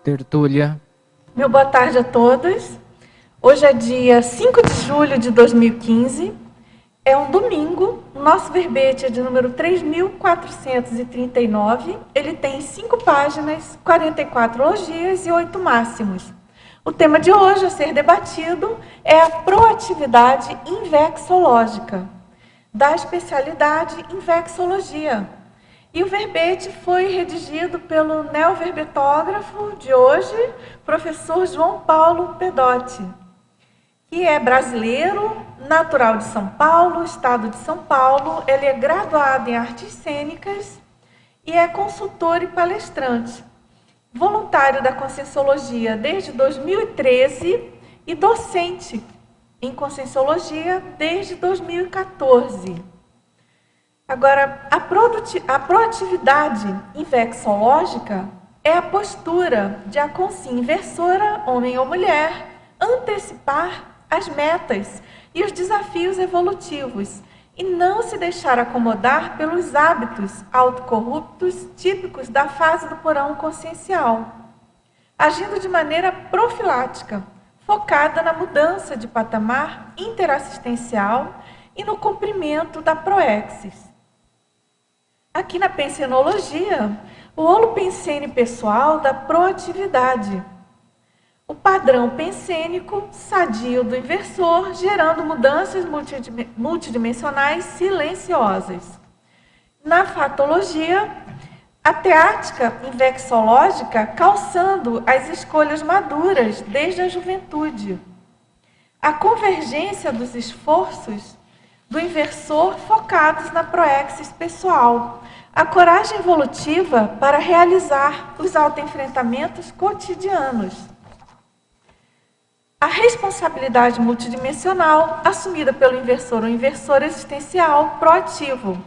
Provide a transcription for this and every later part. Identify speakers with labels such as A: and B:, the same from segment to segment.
A: Tertúlia.
B: Meu boa tarde a todos. Hoje é dia 5 de julho de 2015. É um domingo. O nosso verbete é de número 3.439. Ele tem 5 páginas, 44 elogios e 8 máximos. O tema de hoje a ser debatido é a proatividade invexológica, da especialidade Invexologia. E o verbete foi redigido pelo neoverbetógrafo de hoje, professor João Paulo Pedotti, que é brasileiro, natural de São Paulo, estado de São Paulo. Ele é graduado em artes cênicas e é consultor e palestrante, voluntário da Conscienciologia desde 2013 e docente em Conscienciologia desde 2014. Agora, a proatividade invexológica é a postura de a consciência inversora, homem ou mulher, antecipar as metas e os desafios evolutivos e não se deixar acomodar pelos hábitos autocorruptos típicos da fase do porão consciencial, agindo de maneira profilática, focada na mudança de patamar interassistencial e no cumprimento da proexis. Aqui na pensenologia, o holopensene pessoal da proatividade. O padrão pensênico sadio do inversor, gerando mudanças multidimensionais silenciosas. Na fatologia, a teática invexológica calçando as escolhas maduras desde a juventude. A convergência dos esforços do inversor focados na proexis pessoal. A coragem evolutiva para realizar os autoenfrentamentos cotidianos. A responsabilidade multidimensional assumida pelo inversor ou inversor existencial proativo.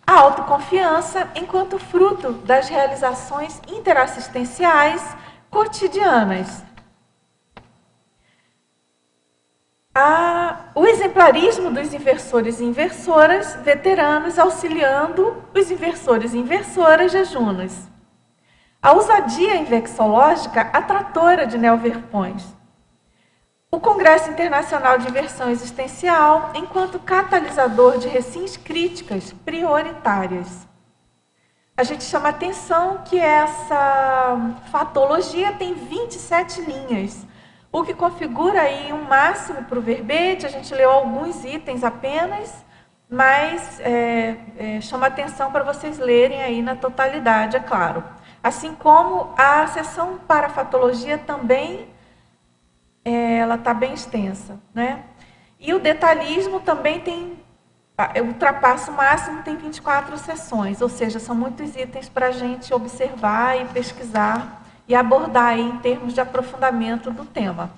B: A autoconfiança enquanto fruto das realizações interassistenciais cotidianas. O exemplarismo dos inversores e inversoras veteranos auxiliando os inversores e inversoras jejunos. A ousadia invexológica atratora de neoverpões. O Congresso Internacional de Inversão Existencial enquanto catalisador de recins críticas prioritárias. A gente chama a atenção que essa fatologia tem 27 linhas, o que configura aí um máximo para o verbete. A gente leu alguns itens apenas, mas chama atenção para vocês lerem aí na totalidade, é claro. Assim como a seção para fatologia também, ela está bem extensa, né? E o detalhismo também ultrapassa o máximo, tem 24 sessões, ou seja, são muitos itens para a gente observar e pesquisar e abordar aí em termos de aprofundamento do tema.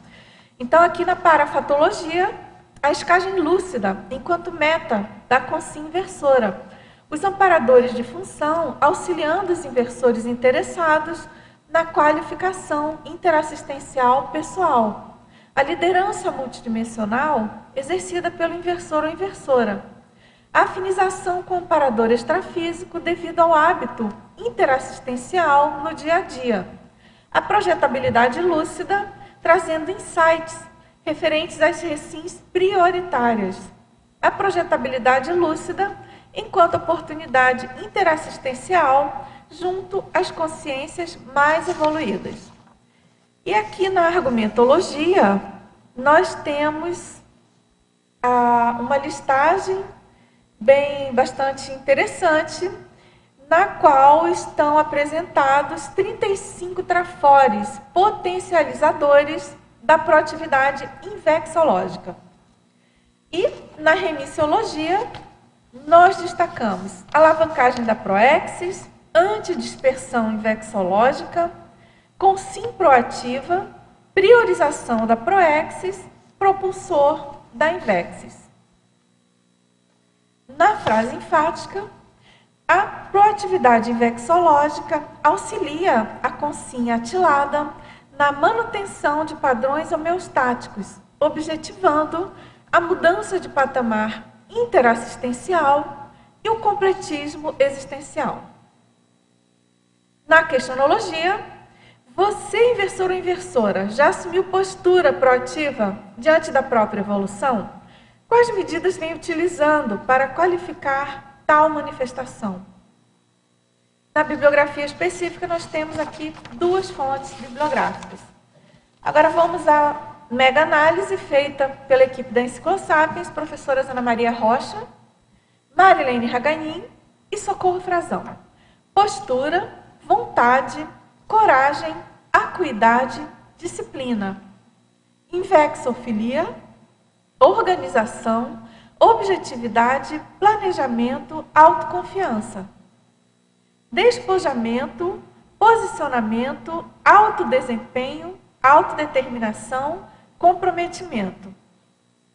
B: Então, aqui na parafatologia, a escagem lúcida, enquanto meta da consciência inversora. Os amparadores de função auxiliando os inversores interessados na qualificação interassistencial pessoal. A liderança multidimensional exercida pelo inversor ou inversora. A afinização com o amparador extrafísico devido ao hábito interassistencial no dia a dia. A projetabilidade lúcida, trazendo insights referentes às recins prioritárias. A projetabilidade lúcida, enquanto oportunidade interassistencial, junto às consciências mais evoluídas. E aqui na argumentologia, nós temos uma listagem bastante interessante, na qual estão apresentados 35 trafores potencializadores da proatividade invexológica. E na remissiologia, nós destacamos a alavancagem da proexis, antidispersão invexológica, consciência proativa, priorização da proexis, propulsor da invexis. Na frase enfática, a proatividade invexológica auxilia a consciência atilada na manutenção de padrões homeostáticos, objetivando a mudança de patamar interassistencial e o completismo existencial. Na questionologia, Você, inversor ou inversora, já assumiu postura proativa diante da própria evolução? Quais medidas vem utilizando para qualificar tal manifestação? Na bibliografia específica, nós temos aqui 2 fontes bibliográficas. Agora vamos à mega análise feita pela equipe da Enciclosapiens, professoras Ana Maria Rocha, Marilene Raganin e Socorro Frazão. Postura, vontade, coragem, acuidade, disciplina, invexofilia, organização, objetividade, planejamento, autoconfiança, despojamento, posicionamento, autodesempenho, autodeterminação, comprometimento,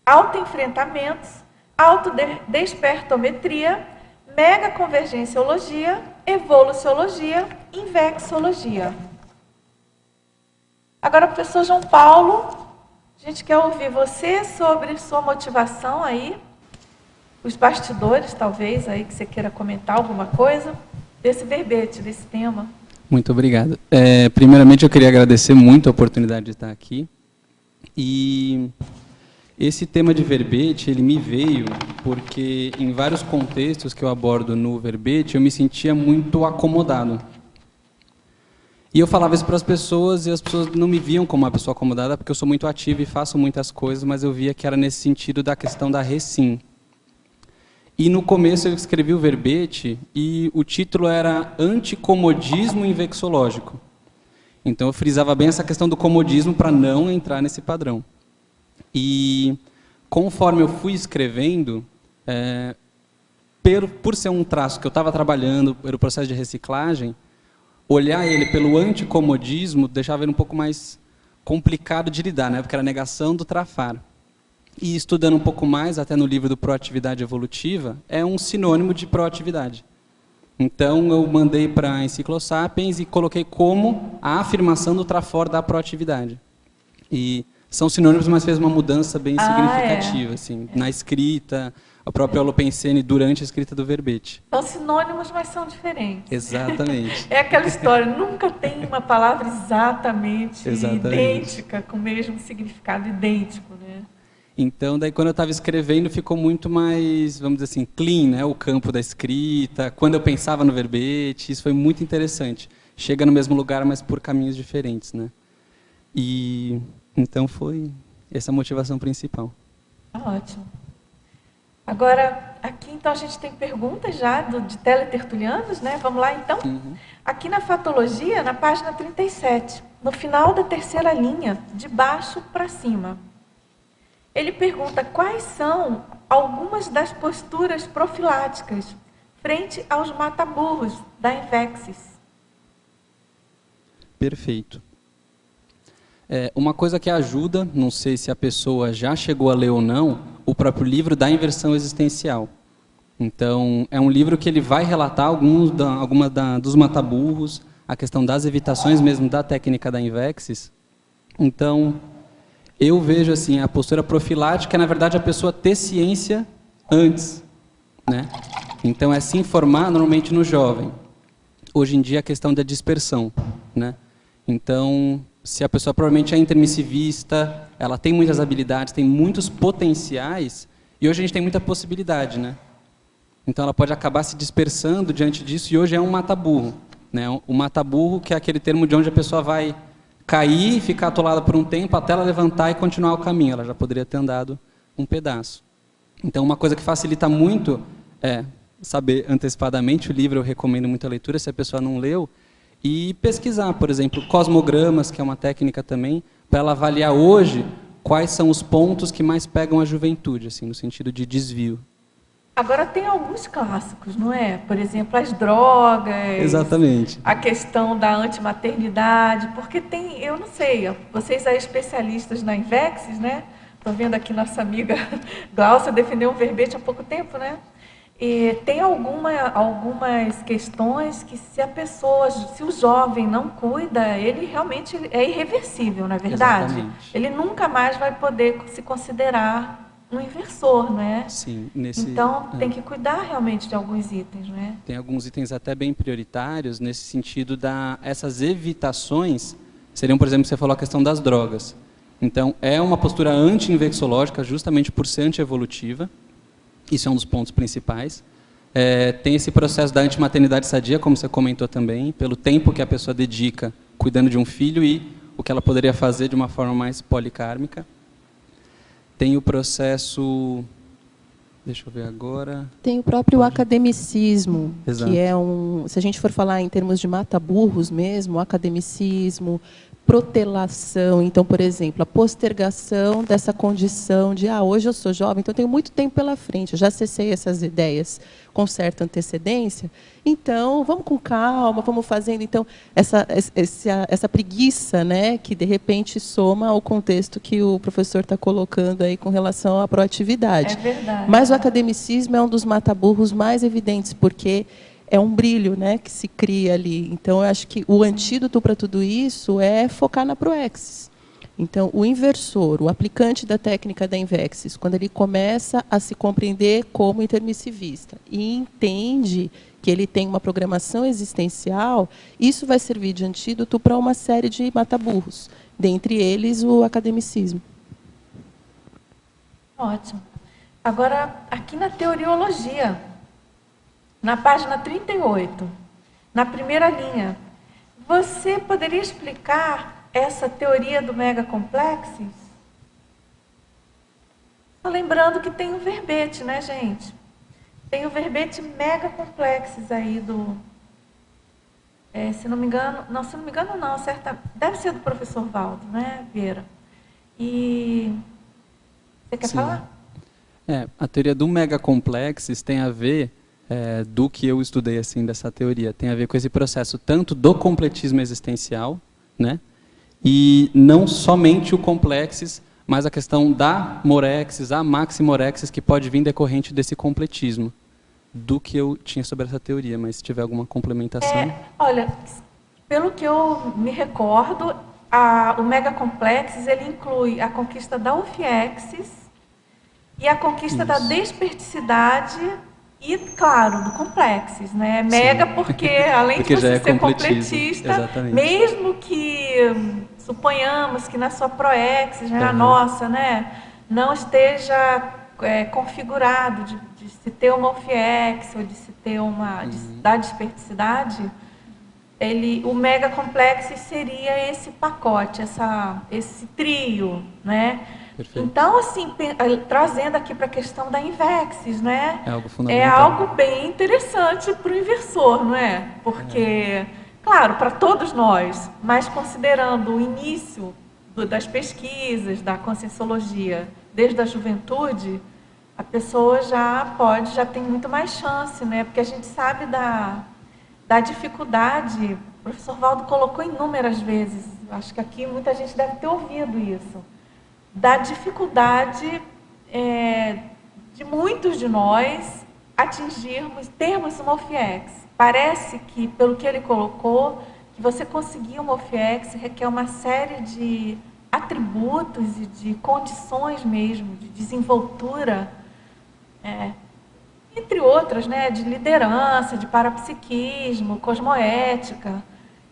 B: autoenfrentamentos, autodespertometria, megaconvergenciologia, evoluciologia, invexologia. Agora, professor João Paulo, a gente quer ouvir você sobre sua motivação aí, os bastidores, talvez, aí que você queira comentar alguma coisa desse verbete, desse tema.
A: Muito obrigado. Primeiramente, eu queria agradecer muito a oportunidade de estar aqui. E esse tema de verbete, ele me veio porque, em vários contextos que eu abordo no verbete, eu me sentia muito acomodado. E eu falava isso para as pessoas e as pessoas não me viam como uma pessoa acomodada, porque eu sou muito ativo e faço muitas coisas, mas eu via que era nesse sentido da questão da recim. E no começo eu escrevi o verbete e o título era Anticomodismo Invexológico. Então eu frisava bem essa questão do comodismo para não entrar nesse padrão. E conforme eu fui escrevendo, por ser um traço que eu estava trabalhando, pelo processo de reciclagem, olhar ele pelo anticomodismo deixava ele um pouco mais complicado de lidar, né? Porque era a negação do trafar. E estudando um pouco mais, até no livro do Proatividade Evolutiva, é um sinônimo de proatividade. Então, eu mandei para a Enciclosapiens e coloquei como a afirmação do trafor da proatividade. E são sinônimos, mas fez uma mudança bem significativa, assim, na escrita, a própria Holopensene durante a escrita do verbete.
B: São sinônimos, mas são diferentes.
A: Exatamente.
B: É aquela história, nunca tem uma palavra exatamente idêntica, com o mesmo significado idêntico, né?
A: Então, daí quando eu estava escrevendo, ficou muito mais, vamos dizer assim, clean, né? O campo da escrita, quando eu pensava no verbete, isso foi muito interessante. Chega no mesmo lugar, mas por caminhos diferentes, né? E então foi essa a motivação principal.
B: Ótimo. Agora, aqui então a gente tem perguntas já de teletertulianos, né? Vamos lá então? Aqui na Fatologia, na página 37, no final da terceira linha, de baixo para cima. Ele pergunta quais são algumas das posturas profiláticas frente aos mataburros da Invexis.
A: Perfeito. Uma coisa que ajuda, não sei se a pessoa já chegou a ler ou não, o próprio livro da inversão existencial. Então, é um livro que ele vai relatar alguns dos mataburros, a questão das evitações mesmo da técnica da Invexis. Então, eu vejo assim, a postura profilática é, na verdade, a pessoa ter ciência antes, né? Então, é se informar normalmente no jovem. Hoje em dia, a questão da dispersão, né? Então, se a pessoa provavelmente é intermissivista, ela tem muitas habilidades, tem muitos potenciais, e hoje a gente tem muita possibilidade, né? Então, ela pode acabar se dispersando diante disso, e hoje é um mataburro, né? O mataburro, que é aquele termo de onde a pessoa vai cair e ficar atolada por um tempo até ela levantar e continuar o caminho. Ela já poderia ter andado um pedaço. Então, uma coisa que facilita muito é saber antecipadamente o livro, eu recomendo muito a leitura, se a pessoa não leu, e pesquisar, por exemplo, cosmogramas, que é uma técnica também, para ela avaliar hoje quais são os pontos que mais pegam a juventude, assim, no sentido de desvio.
B: Agora tem alguns clássicos, não é? Por exemplo, as drogas.
A: Exatamente.
B: A questão da antimaternidade, porque tem, eu não sei, vocês aí especialistas na Invexis, né? Estou vendo aqui nossa amiga Glaucia defendeu um verbete há pouco tempo, né? E tem algumas questões que se a pessoa, se o jovem não cuida, ele realmente é irreversível, não é verdade?
A: Exatamente.
B: Ele nunca mais vai poder se considerar um inversor, não é?
A: Sim.
B: Então, tem que cuidar realmente de alguns itens, não é?
A: Tem alguns itens até bem prioritários, nesse sentido essas evitações seriam, por exemplo, você falou a questão das drogas. Então, é uma postura anti-invexológica justamente por ser anti-evolutiva. Isso é um dos pontos principais. Tem esse processo da antimaternidade sadia, como você comentou também, pelo tempo que a pessoa dedica cuidando de um filho e o que ela poderia fazer de uma forma mais policármica. Tem o processo... Deixa eu ver agora...
C: Tem o próprio academicismo,
A: Exato.
C: que é se a gente for falar em termos de mata-burros mesmo, o academicismo, protelação. Então, por exemplo, a postergação dessa condição de hoje eu sou jovem, então eu tenho muito tempo pela frente, eu já acessei essas ideias com certa antecedência, então vamos com calma, vamos fazendo. Então, essa preguiça, né, que de repente soma ao contexto que o professor está colocando aí com relação à proatividade.
B: É verdade.
C: Mas o academicismo é um dos mata-burros mais evidentes, porque é um brilho, né, que se cria ali. Então, eu acho que o antídoto para tudo isso é focar na proexis. Então, o inversor, o aplicante da técnica da Invexis, quando ele começa a se compreender como intermissivista e entende que ele tem uma programação existencial, isso vai servir de antídoto para uma série de mata-burros, dentre eles o academicismo.
B: Ótimo. Agora, aqui na teoriologia, na página 38, na primeira linha, você poderia explicar essa teoria do megacomplexes? Lembrando que tem o verbete, né, gente? Tem o verbete megacomplexes aí do... se não me engano, deve ser do professor Valdo, né, Vieira? E... Você quer falar?
A: A teoria do megacomplexes tem a ver... do que eu estudei assim dessa teoria, tem a ver com esse processo tanto do completismo existencial, né, e não somente o complexes, mas a questão da morexis, a maximorexis, que pode vir decorrente desse completismo, do que eu tinha sobre essa teoria, mas se tiver alguma complementação...
B: Olha, pelo que eu me recordo, o megacomplexes, ele inclui a conquista da ufiexis e a conquista da desperticidade e, claro, do complexes, né? Mega porque, além de você ser completista,
A: exatamente,
B: mesmo que suponhamos que na sua proexis, né, a nossa, né, não esteja configurado de se ter uma ufiexis ou de se ter da desperticidade, o megacomplexes seria esse pacote, esse trio, né?
A: Perfeito.
B: Então, assim, trazendo aqui para a questão da Invexis, né?
A: É algo fundamental.
B: É algo bem interessante para o inversor, não é? Porque, claro, para todos nós, mas considerando o início das pesquisas, da conscienciologia, desde a juventude, a pessoa já tem muito mais chance, né? Porque a gente sabe da dificuldade, o professor Valdo colocou inúmeras vezes, acho que aqui muita gente deve ter ouvido isso, da dificuldade de muitos de nós termos uma OFIEX. Parece que, pelo que ele colocou, que você conseguir uma OFIEX requer uma série de atributos e de condições mesmo, de desenvoltura, entre outras, né, de liderança, de parapsiquismo, cosmoética,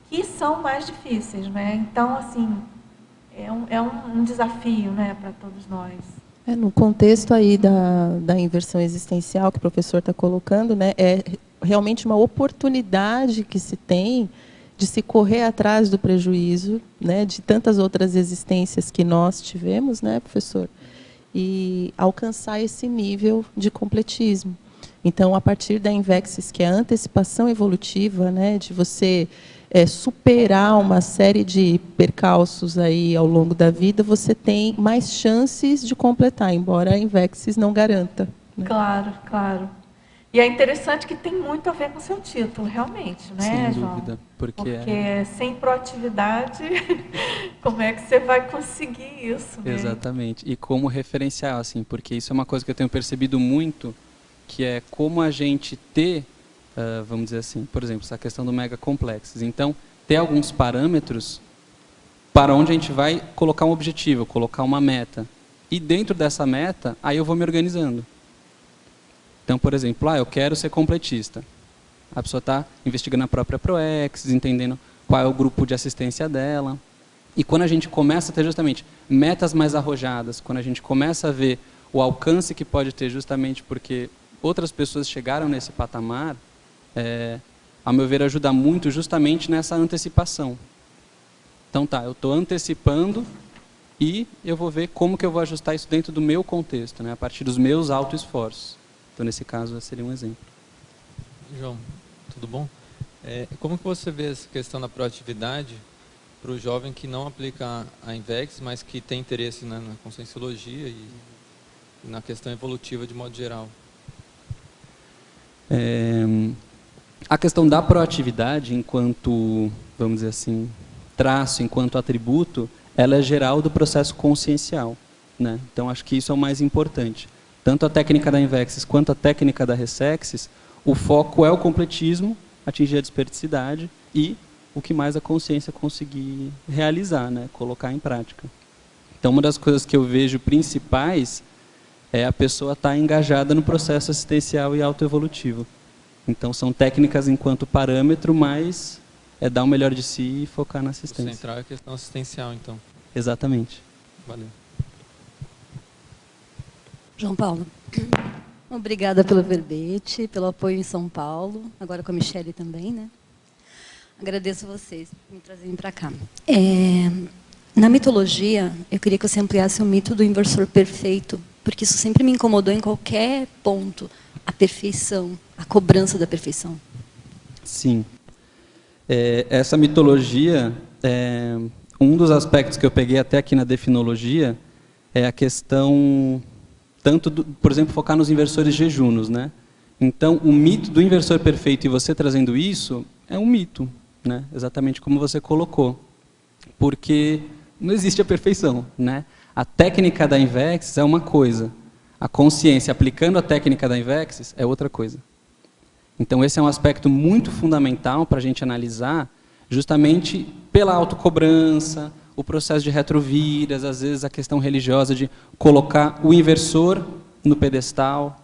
B: que são mais difíceis, né? Então, assim, é um desafio, né, para todos nós.
C: No contexto aí da inversão existencial que o professor está colocando, né, é realmente uma oportunidade que se tem de se correr atrás do prejuízo, né, de tantas outras existências que nós tivemos, né, professor, e alcançar esse nível de completismo. Então, a partir da Invexis, que é a antecipação evolutiva, né, de você superar uma série de percalços aí ao longo da vida, você tem mais chances de completar, embora a Invexis não garanta. Né?
B: Claro, claro. E é interessante que tem muito a ver com o seu título, realmente, né,
A: Sem
B: João?
A: dúvida.
B: Porque sem proatividade, como é que você vai conseguir isso? Né?
A: Exatamente. E como referencial, assim, porque isso é uma coisa que eu tenho percebido muito, que é como a gente ter, vamos dizer assim, por exemplo, essa questão do megacomplexes. Então, ter alguns parâmetros para onde a gente vai colocar um objetivo, colocar uma meta. E dentro dessa meta, aí eu vou me organizando. Então, por exemplo, eu quero ser completista. A pessoa está investigando a própria proexis, entendendo qual é o grupo de assistência dela. E quando a gente começa a ter justamente metas mais arrojadas, quando a gente começa a ver o alcance que pode ter justamente porque outras pessoas chegaram nesse patamar, a meu ver, ajuda muito justamente nessa antecipação. Então tá, eu estou antecipando e eu vou ver como que eu vou ajustar isso dentro do meu contexto, né, a partir dos meus autoesforços. Então, nesse caso, seria um exemplo.
D: João, tudo bom? Como que você vê essa questão da proatividade para o jovem que não aplica a INVEX, mas que tem interesse na conscienciologia e na questão evolutiva de modo geral?
A: A questão da proatividade, enquanto, vamos dizer assim, traço, enquanto atributo, ela é geral do processo consciencial, né? Então, acho que isso é o mais importante. Tanto a técnica da INVEX quanto a técnica da Ressexis, o foco é o completismo, atingir a desperticidade e o que mais a consciência conseguir realizar, né? Colocar em prática. Então, uma das coisas que eu vejo principais é a pessoa estar engajada no processo assistencial e autoevolutivo. Então, são técnicas enquanto parâmetro, mas é dar o melhor de si e focar na assistência.
D: O central é a questão assistencial, então.
A: Exatamente.
D: Valeu.
E: João Paulo, obrigada pelo verbete, pelo apoio em São Paulo, agora com a Michele também, né? Agradeço a vocês por me trazerem para cá. Na mitologia, eu queria que você ampliasse o mito do inversor perfeito, porque isso sempre me incomodou em qualquer ponto, a perfeição, a cobrança da perfeição.
A: Sim. Essa mitologia, um dos aspectos que eu peguei até aqui na definologia é a questão, tanto, por exemplo, focar nos inversores jejunos, né? Então, o mito do inversor perfeito e você trazendo isso é um mito, né? Exatamente como você colocou, porque não existe a perfeição, né? A técnica da INVEX é uma coisa, a consciência aplicando a técnica da INVEX é outra coisa. Então, esse é um aspecto muito fundamental para a gente analisar, justamente pela autocobrança, o processo de retroviras, às vezes a questão religiosa de colocar o inversor no pedestal.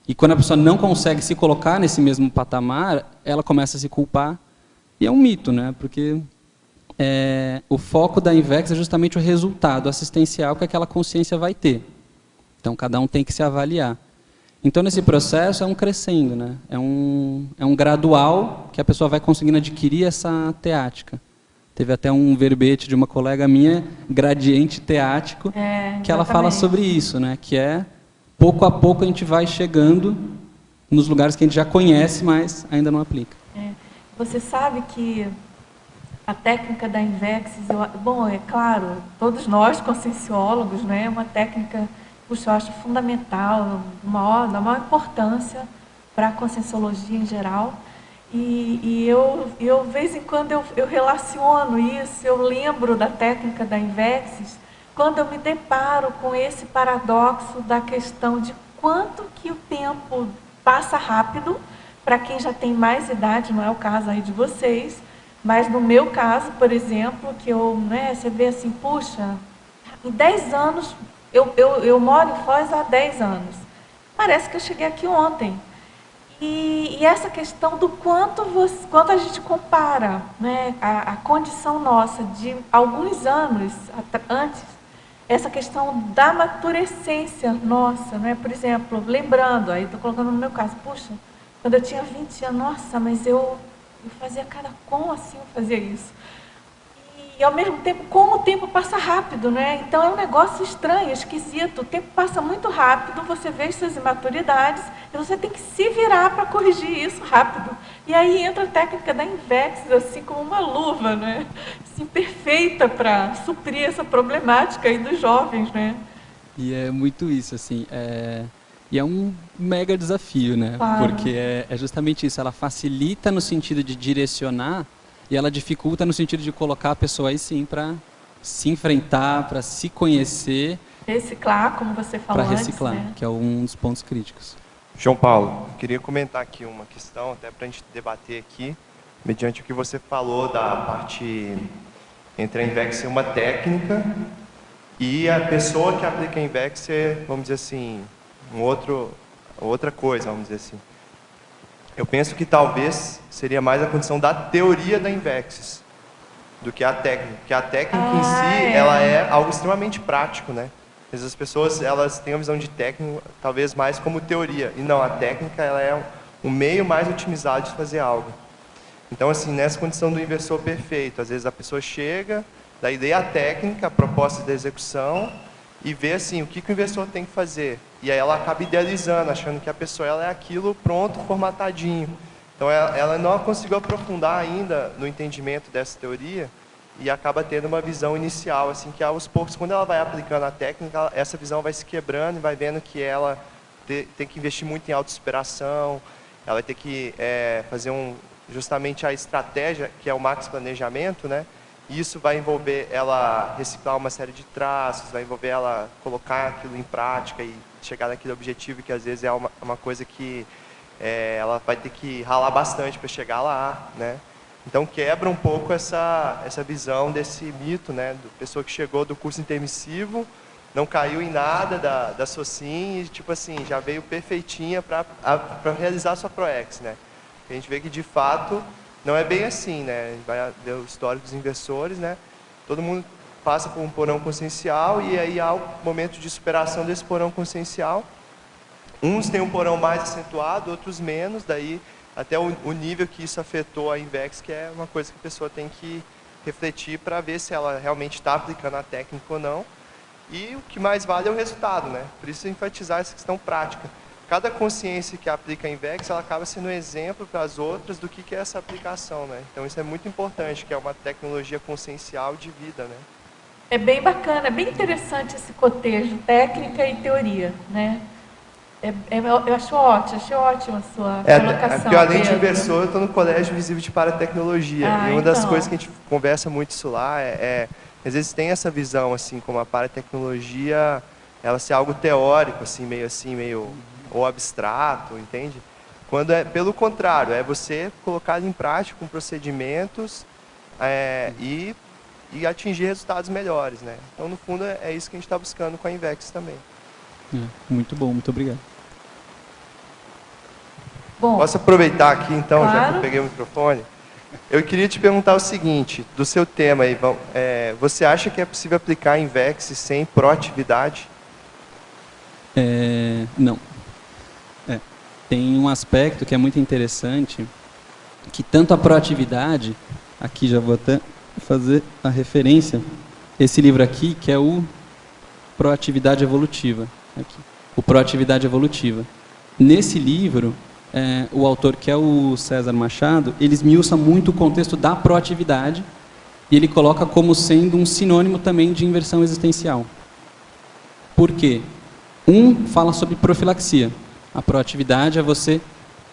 A: E quando a pessoa não consegue se colocar nesse mesmo patamar, ela começa a se culpar. E é um mito, né? Porque o foco da INVEX é justamente o resultado assistencial que aquela consciência vai ter. Então, cada um tem que se avaliar. Então, nesse processo, é um crescendo, né? É um gradual que a pessoa vai conseguindo adquirir essa teática. Teve até um verbete de uma colega minha, gradiente teático, que ela fala sobre isso, né? Que pouco a pouco a gente vai chegando nos lugares que a gente já conhece, mas ainda não aplica.
B: Você sabe que a técnica da INVEX, bom, é claro, todos nós, conscienciólogos, né? É uma técnica, puxa, eu acho fundamental, da maior importância para a conscienciologia em geral. E eu, de vez em quando, eu relaciono isso, eu lembro da técnica da INVEX, quando eu me deparo com esse paradoxo da questão de quanto que o tempo passa rápido, para quem já tem mais idade, não é o caso aí de vocês, mas no meu caso, por exemplo, que você vê assim, puxa, em 10 anos, eu moro em Foz há 10 anos, parece que eu cheguei aqui ontem. E essa questão do quanto a gente compara, né, a condição nossa de alguns anos antes, essa questão da maturescência nossa, né? Por exemplo, lembrando, aí estou colocando no meu caso, puxa, quando eu tinha 20 anos, nossa, mas eu fazia como assim eu fazia isso? E ao mesmo tempo, como o tempo passa rápido, né? Então é um negócio estranho, esquisito, o tempo passa muito rápido, você vê as suas imaturidades e você tem que se virar para corrigir isso rápido. E aí entra a técnica da INVEX, assim como uma luva, né? Assim, perfeita para suprir essa problemática aí dos jovens, né?
A: E é muito isso, assim, e é um mega desafio, né?
B: Claro.
A: Porque é justamente isso, ela facilita no sentido de direcionar e ela dificulta no sentido de colocar a pessoa aí sim para se enfrentar, para se conhecer.
B: Reciclar, como você falou
A: Para reciclar,
B: antes, né?
A: que é um dos pontos críticos.
F: João Paulo, eu queria comentar aqui uma questão, até para a gente debater aqui, mediante o que você falou da parte entre a INVEX ser uma técnica e a pessoa que aplica a INVEX ser, vamos dizer assim, outra coisa, vamos dizer assim. Eu penso que talvez seria mais a condição da teoria da INVEX. do que a técnica. Porque a técnica em si, ela é algo extremamente prático, né? Às vezes as pessoas, elas têm a visão de técnico talvez mais como teoria. E não, a técnica, ela é um meio mais otimizado de fazer algo. Então, assim, nessa condição do inversor perfeito, às vezes a pessoa chega, da ideia técnica, a proposta da execução, e vê, assim, o que o inversor tem que fazer. E aí ela acaba idealizando, achando que a pessoa ela é aquilo pronto, formatadinho. Então, ela não conseguiu aprofundar ainda no entendimento dessa teoria e acaba tendo uma visão inicial, assim, que aos poucos, quando ela vai aplicando a técnica, essa visão vai se quebrando e vai vendo que ela tem que investir muito em autossuperação, ela vai ter que fazer justamente a estratégia, que é o max planejamento, né? E isso vai envolver ela reciclar uma série de traços, vai envolver ela colocar aquilo em prática e chegar naquele objetivo que às vezes é uma coisa que ela vai ter que ralar bastante para chegar lá, né? Então quebra um pouco essa visão desse mito, né? Da pessoa que chegou do curso intermissivo, não caiu em nada da SOCIM e tipo assim, já veio perfeitinha para realizar a sua ProEx, né? A gente vê que de fato não é bem assim, né? A gente vai ver o histórico dos inversores, né? Todo mundo passa por um porão consciencial e aí há um momento de superação desse porão consciencial. Uns têm um porão mais acentuado, outros menos, daí até o nível que isso afetou a Invex, que é uma coisa que a pessoa tem que refletir para ver se ela realmente está aplicando a técnica ou não. E o que mais vale é o resultado, né? Por isso enfatizar essa questão prática. Cada consciência que aplica a Invex, ela acaba sendo um exemplo para as outras do que é essa aplicação, né? Então isso é muito importante, que é uma tecnologia consciencial de vida, né?
B: É bem bacana, é bem interessante esse cotejo, técnica e teoria, né? Eu acho ótimo, achei ótima a sua colocação.
F: Porque além de inversor, eu estou no Colégio Visível de Paratecnologia. E uma das coisas que a gente conversa muito isso lá às vezes tem essa visão, assim, como a paratecnologia, ela ser algo teórico, assim, meio ou abstrato, entende? Quando pelo contrário, é você colocar em prática com procedimentos e atingir resultados melhores, né? Então, no fundo, é isso que a gente está buscando com a Invex também.
A: Muito bom, muito obrigado.
B: Bom,
F: posso aproveitar aqui, então,
B: claro.
F: já que eu peguei o microfone? Eu queria te perguntar o seguinte, do seu tema aí, você acha que é possível aplicar a Invex sem proatividade?
A: Não. Tem um aspecto que é muito interessante, que tanto a proatividade, aqui já vou até fazer a referência, esse livro aqui, que é o Proatividade Evolutiva. Aqui, o Proatividade Evolutiva. Nesse livro, o autor, que é o César Machado, ele esmiuça muito o contexto da proatividade e ele coloca como sendo um sinônimo também de inversão existencial. Por quê? Fala sobre profilaxia. A proatividade é você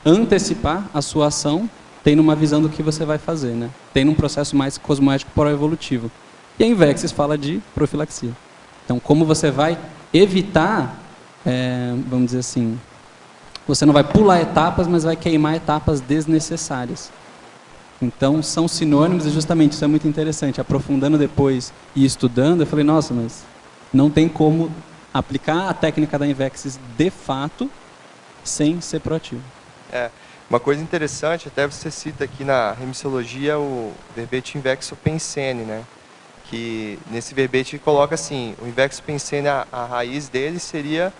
A: antecipar a sua ação tendo uma visão do que você vai fazer, né? Tendo um processo mais cosmoético proevolutivo. E a Invexis fala de profilaxia. Então, como você vai evitar, vamos dizer assim, você não vai pular etapas, mas vai queimar etapas desnecessárias. Então, são sinônimos e justamente isso é muito interessante. Aprofundando depois e estudando, eu falei, nossa, mas não tem como aplicar a técnica da Invexis de fato sem ser proativo.
F: Uma coisa interessante, até você cita aqui na remissiologia o verbete Invexo Pensene, né? Que nesse verbete coloca assim, o Invexo Pensene, a raiz dele seria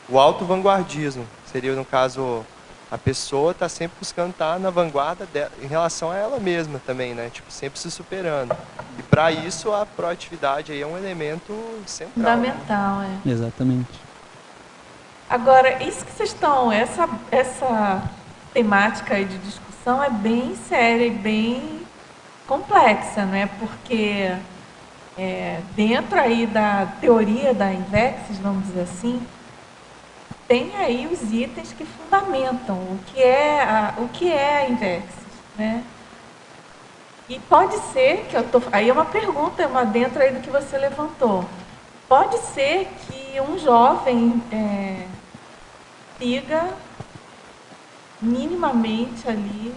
F: o auto-vanguardismo. Seria, no caso, a pessoa está sempre buscando estar na vanguarda dela, em relação a ela mesma também, né? Tipo, sempre se superando. E para isso a proatividade aí é um elemento central.
B: Fundamental,
F: né?
A: Exatamente.
B: Agora, isso que vocês estão, essa temática aí de discussão é bem séria e bem complexa, né? Porque dentro aí da teoria da Invexis, vamos dizer assim, tem aí os itens que fundamentam o que é a Invexis, né? E pode ser que aí é uma pergunta, dentro aí do que você levantou. Pode ser que um jovem siga minimamente ali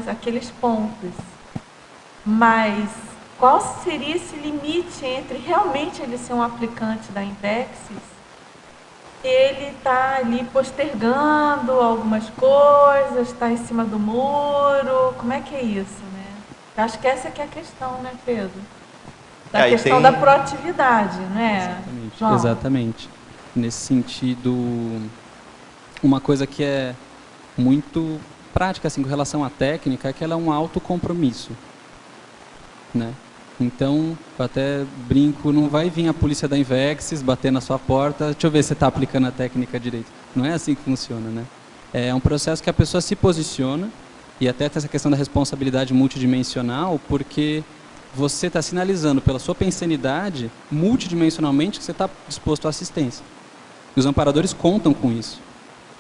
B: aqueles pontos, mas qual seria esse limite entre realmente ele ser um aplicante da Invexis? Ele está ali postergando algumas coisas, está em cima do muro, como é que é isso, né? Eu acho que essa que é a questão, né, Pedro? Da
F: Aí
B: questão
F: tem-
B: da proatividade, né?
A: Exatamente.
B: João?
A: Exatamente. Nesse sentido, uma coisa que é muito prática assim, com relação à técnica é que ela é um autocompromisso, né? Então, eu até brinco, não vai vir a polícia da Invexis bater na sua porta, deixa eu ver se você está aplicando a técnica direito. Não é assim que funciona, né? É um processo que a pessoa se posiciona, e até tem essa questão da responsabilidade multidimensional, porque você está sinalizando pela sua pensanidade, multidimensionalmente, que você está disposto à assistência. E os amparadores contam com isso.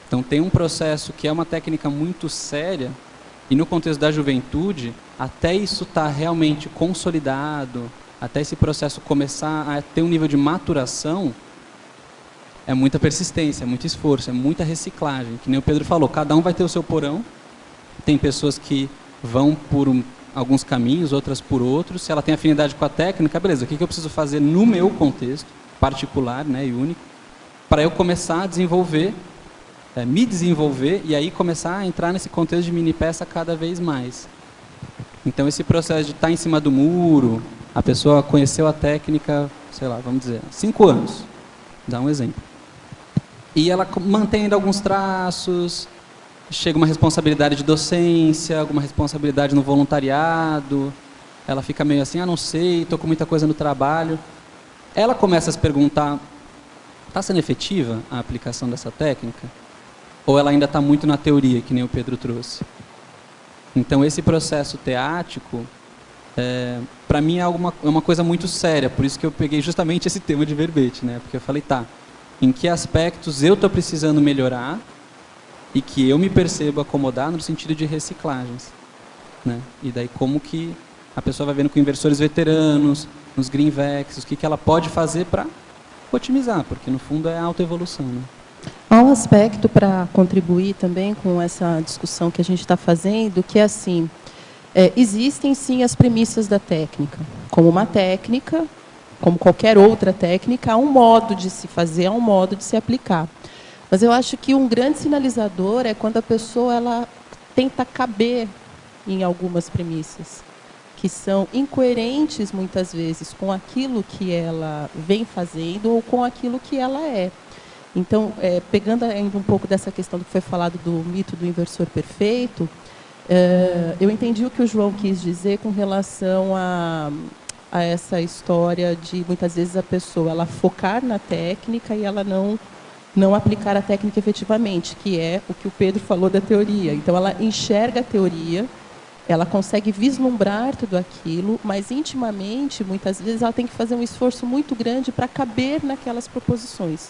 A: Então, tem um processo que é uma técnica muito séria, e no contexto da juventude, até isso estar realmente consolidado, até esse processo começar a ter um nível de maturação, é muita persistência, é muito esforço, é muita reciclagem. Que nem o Pedro falou, cada um vai ter o seu porão. Tem pessoas que vão por alguns caminhos, outras por outros. Se ela tem afinidade com a técnica, beleza, o que eu preciso fazer no meu contexto particular, né, e único, para eu começar a desenvolver, me desenvolver e aí começar a entrar nesse contexto de mini peça cada vez mais. Então esse processo de estar em cima do muro, a pessoa conheceu a técnica, sei lá, vamos dizer, 5 anos, dá um exemplo. E ela mantém ainda alguns traços, chega uma responsabilidade de docência, alguma responsabilidade no voluntariado, ela fica meio assim, não sei, estou com muita coisa no trabalho. Ela começa a se perguntar, está sendo efetiva a aplicação dessa técnica? Ou ela ainda está muito na teoria, que nem o Pedro trouxe? Então, esse processo teático, para mim, é uma coisa muito séria. Por isso que eu peguei justamente esse tema de verbete, né? Porque eu falei, tá, em que aspectos eu estou precisando melhorar e que eu me percebo acomodar no sentido de reciclagens, né? E daí como que a pessoa vai vendo com inversores veteranos, nos greenvex, o que ela pode fazer para otimizar, porque no fundo é autoevolução, né?
C: Há um aspecto para contribuir também com essa discussão que a gente está fazendo, que é assim, existem sim as premissas da técnica. Como uma técnica, como qualquer outra técnica, há um modo de se fazer, há um modo de se aplicar. Mas eu acho que um grande sinalizador é quando a pessoa ela tenta caber em algumas premissas, que são incoerentes, muitas vezes, com aquilo que ela vem fazendo ou com aquilo que ela é. Então, pegando ainda um pouco dessa questão do que foi falado do mito do inversor perfeito, eu entendi o que o João quis dizer com relação a essa história de, muitas vezes, a pessoa ela focar na técnica e ela não aplicar a técnica efetivamente, que é o que o Pedro falou da teoria. Então, ela enxerga a teoria, ela consegue vislumbrar tudo aquilo, mas intimamente, muitas vezes, ela tem que fazer um esforço muito grande para caber naquelas proposições.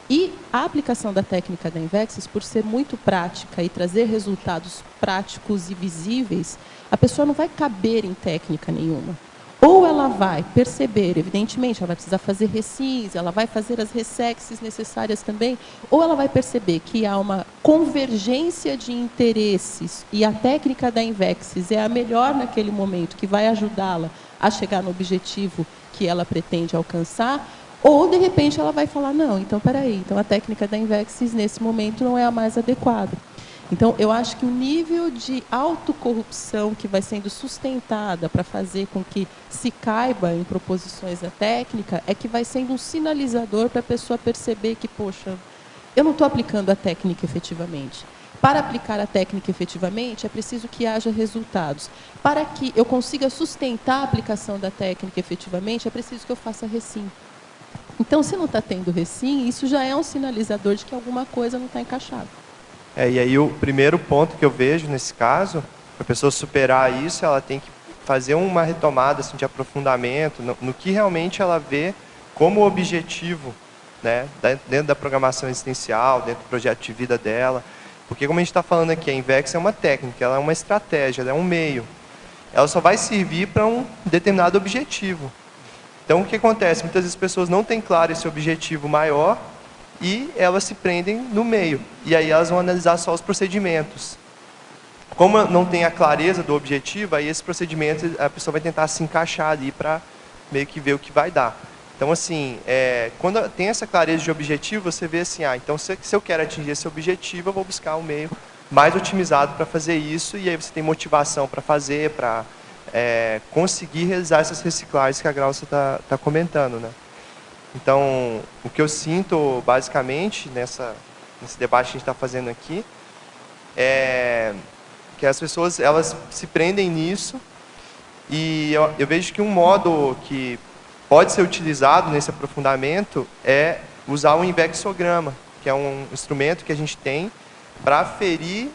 C: E a aplicação da técnica da Invexis, por ser muito prática e trazer resultados práticos e visíveis, a pessoa não vai caber em técnica nenhuma. Ou ela vai perceber, evidentemente, ela vai precisar fazer recins, ela vai fazer as ressexes necessárias também, ou ela vai perceber que há uma convergência de interesses e a técnica da Invexis é a melhor naquele momento, que vai ajudá-la a chegar no objetivo que ela pretende alcançar, ou, de repente, ela vai falar, não, então, peraí, então a técnica da Invexis, nesse momento, não é a mais adequada. Então, eu acho que o nível de autocorrupção que vai sendo sustentada para fazer com que se caiba em proposições da técnica é que vai sendo um sinalizador para a pessoa perceber que, poxa, eu não estou aplicando a técnica efetivamente. Para aplicar a técnica efetivamente, é preciso que haja resultados. Para que eu consiga sustentar a aplicação da técnica efetivamente, é preciso que eu faça recim. Então, se não está tendo recim, isso já é um sinalizador de que alguma coisa não está encaixada.
F: E aí o primeiro ponto que eu vejo nesse caso, para a pessoa superar isso, ela tem que fazer uma retomada assim, de aprofundamento no que realmente ela vê como objetivo, né, dentro da programação existencial, dentro do projeto de vida dela. Porque, como a gente está falando aqui, a Invex é uma técnica, ela é uma estratégia, ela é um meio. Ela só vai servir para um determinado objetivo. Então, o que acontece? Muitas vezes as pessoas não têm claro esse objetivo maior e elas se prendem no meio. E aí elas vão analisar só os procedimentos. Como não tem a clareza do objetivo, aí esses procedimentos a pessoa vai tentar se encaixar ali para meio que ver o que vai dar. Então, assim, quando tem essa clareza de objetivo, você vê assim, então se eu quero atingir esse objetivo, eu vou buscar um meio mais otimizado para fazer isso, e aí você tem motivação para fazer, para conseguir realizar essas reciclagens que a Glaucia está comentando, né? Então, o que eu sinto, basicamente, nesse debate que a gente está fazendo aqui, é que as pessoas elas se prendem nisso, e eu vejo que um modo que pode ser utilizado nesse aprofundamento é usar o invexograma, que é um instrumento que a gente tem para aferir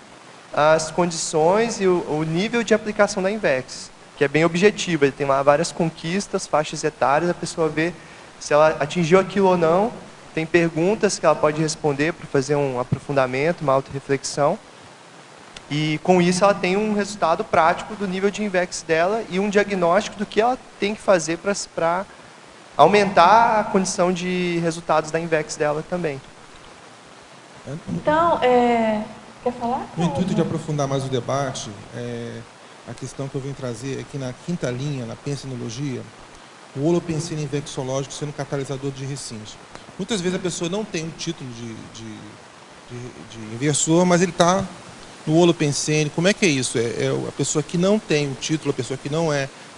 F: as condições e o nível de aplicação da Invex, que é bem objetivo. Ele tem lá várias conquistas, faixas etárias, a pessoa vê se ela atingiu aquilo ou não, tem perguntas que ela pode responder para fazer um aprofundamento, uma autorreflexão, e com isso ela tem um resultado prático do nível de Invex dela e um diagnóstico do que ela tem que fazer para aumentar a condição de resultados da Invex dela também.
B: Então, quer falar?
G: No intuito de aprofundar mais o debate, a questão que eu venho trazer aqui na quinta linha, na pensinologia, o holopensene invexológico sendo catalisador de recins. Muitas vezes a pessoa não tem um título de inversor, mas ele está no holopensene. Como é que é isso? É a pessoa que não tem um título, a pessoa que não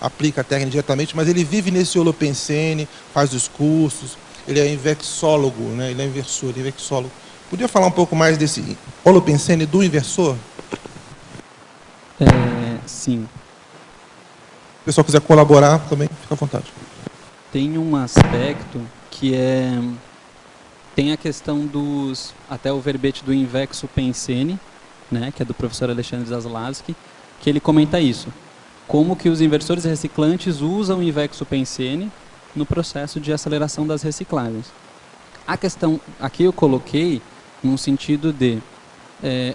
G: aplica a técnica diretamente, mas ele vive nesse holopensene, faz os cursos, ele é invexólogo, né? Ele é inversor, invexólogo. Podia falar um pouco mais desse holopensene do inversor?
A: Sim.
G: Se o pessoal quiser colaborar, também fica à vontade.
A: Tem um aspecto que tem a questão até o verbete do invexo pensene, né, que é do professor Alexandre Zaslavski, que ele comenta isso. Como que os inversores reciclantes usam o invexo pensene no processo de aceleração das reciclagens. A questão, aqui eu coloquei no sentido de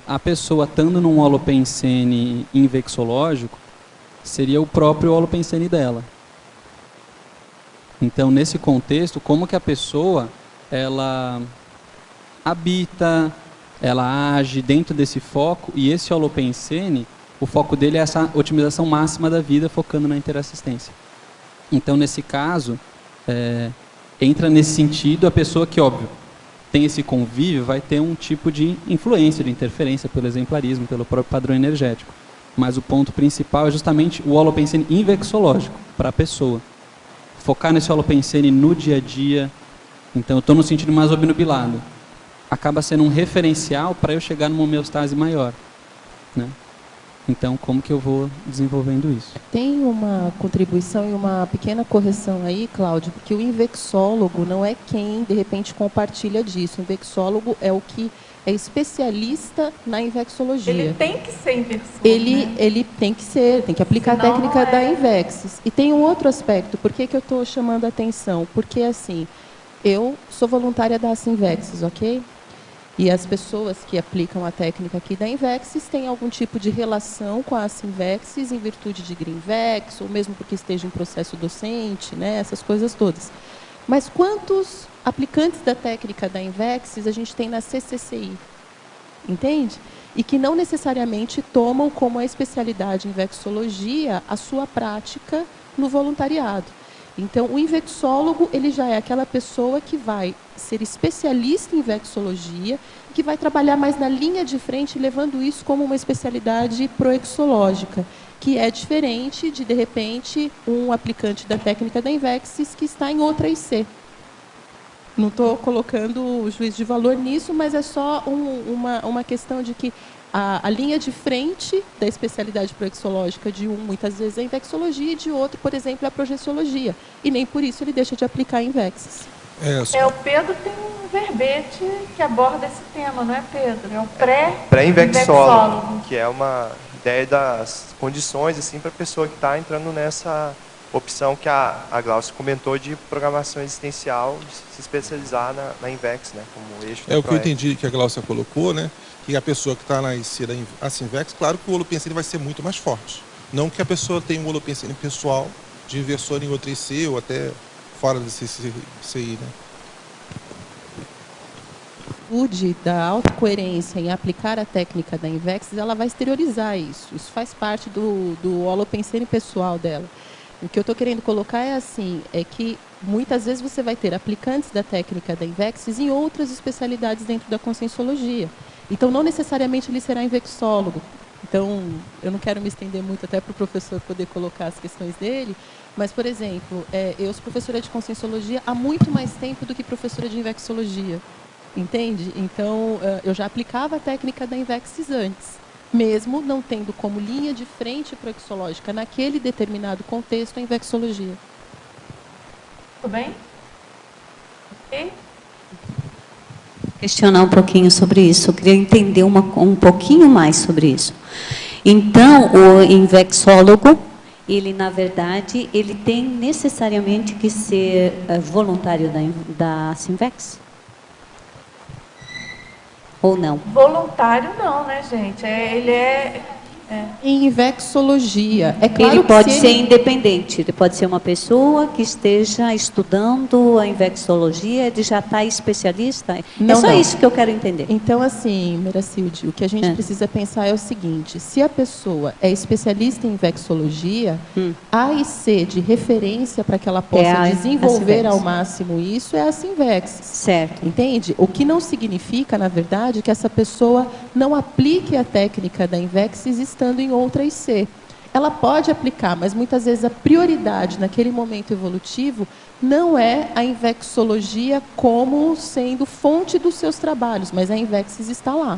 A: a pessoa estando num holopensene invexológico, seria o próprio holopensene dela. Então, nesse contexto, como que a pessoa ela habita, ela age dentro desse foco, e esse holopensene, o foco dele é essa otimização máxima da vida, focando na interassistência. Então, nesse caso, entra nesse sentido a pessoa que, óbvio, tem esse convívio, vai ter um tipo de influência, de interferência pelo exemplarismo, pelo próprio padrão energético. Mas o ponto principal é justamente o holopensene invexológico, para a pessoa. Focar nesse holopensene no dia a dia. Então, eu estou no sentido mais obnubilado. Acaba sendo um referencial para eu chegar numa homeostase maior, né? Então, como que eu vou desenvolvendo isso?
C: Tem uma contribuição e uma pequena correção aí, Cláudio, porque o invexólogo não é quem, de repente, compartilha disso. O invexólogo é o que é especialista na invexologia.
B: Ele tem que ser inversor,
C: Ele tem que ser, tem que aplicar
B: Senão,
C: a técnica da Invexis. E tem um outro aspecto, por que eu estou chamando a atenção? Porque, assim, eu sou voluntária da Invexis, ok? E as pessoas que aplicam a técnica aqui da Invexis têm algum tipo de relação com a Invexis em virtude de Greenvex, ou mesmo porque esteja em processo docente, né, essas coisas todas. Mas quantos aplicantes da técnica da Invexis a gente tem na CCCI? Entende? E que não necessariamente tomam como a especialidade em Invexologia a sua prática no voluntariado. Então, o invexólogo, ele já é aquela pessoa que vai ser especialista em invexologia, que vai trabalhar mais na linha de frente, levando isso como uma especialidade proexológica, que é diferente de repente, um aplicante da técnica da Invexis que está em outra IC. Não estou colocando o juízo de valor nisso, mas é só uma questão de que a linha de frente da especialidade proexológica de um, muitas vezes, é a invexologia, e de outro, por exemplo, é a projeciologia. E nem por isso ele deixa de aplicar a Invexis.
B: O Pedro tem um verbete que aborda esse tema, não é, Pedro? É o
F: pré-invexólogo, que é uma ideia das condições assim, para a pessoa que está entrando nessa opção que a Glaucia comentou de programação existencial, de se especializar na Invex, né, como eixo da
G: o que eu entendi que a Glaucia colocou, né? E a pessoa que está na IC da Invex, claro que o holopensene vai ser muito mais forte. Não que a pessoa tenha um holopensene pessoal de inversor em outra IC ou até fora da CCI, né?
C: Da autocoerência em aplicar a técnica da Invexis, ela vai exteriorizar isso. Isso faz parte do holopensene pessoal dela. O que eu estou querendo colocar é assim, é que muitas vezes você vai ter aplicantes da técnica da Invexis em outras especialidades dentro da conscienciologia. Então, não necessariamente ele será invexólogo. Então, eu não quero me estender muito até para o professor poder colocar as questões dele, mas, por exemplo, eu sou professora de Conscienciologia há muito mais tempo do que professora de Invexologia, entende? Então, eu já aplicava a técnica da Invexis antes, mesmo não tendo como linha de frente proexológica naquele determinado contexto a Invexologia.
B: Tudo bem? Ok?
H: Questionar um pouquinho sobre isso. Eu queria entender um pouquinho mais sobre isso. Então, o invexólogo, ele, na verdade, ele tem necessariamente que ser voluntário da Sinvex? Ou não?
B: Voluntário não, né, gente? Ele é...
C: Em Invexologia, é claro
H: Ele
C: que
H: pode
C: se
H: ser independente, ele pode ser uma pessoa que esteja estudando a invexologia, ele já está especialista.
C: Não,
H: é só
C: não.
H: isso que eu quero entender.
C: Então, assim, Meracilde, o que a gente precisa pensar é o seguinte: se a pessoa é especialista em Invexologia, A e C de referência para que ela possa
H: a
C: desenvolver
H: Sinvex.
C: ao máximo isso é a Sinvex.
H: Certo.
C: Entende? O que não significa, na verdade, que essa pessoa não aplique a técnica da Invexis estando em outra IC. Ela pode aplicar, mas muitas vezes a prioridade naquele momento evolutivo não é a Invexologia como sendo fonte dos seus trabalhos, mas a Invexis está lá.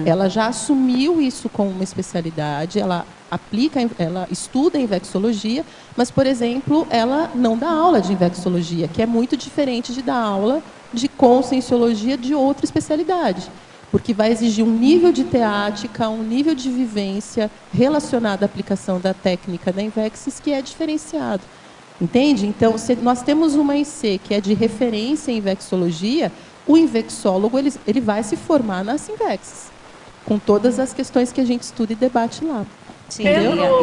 C: Ela já assumiu isso como uma especialidade, ela aplica, ela estuda a Invexologia, mas, por exemplo, ela não dá aula de Invexologia, que é muito diferente de dar aula de Conscienciologia de outra especialidade, porque vai exigir um nível de teática, um nível de vivência relacionado à aplicação da técnica da Invexis que é diferenciado. Entende? Então, se nós temos uma IC que é de referência em Invexologia, o invexólogo ele vai se formar na Sinvexis, com todas as questões que a gente estuda e debate lá.
H: Sim,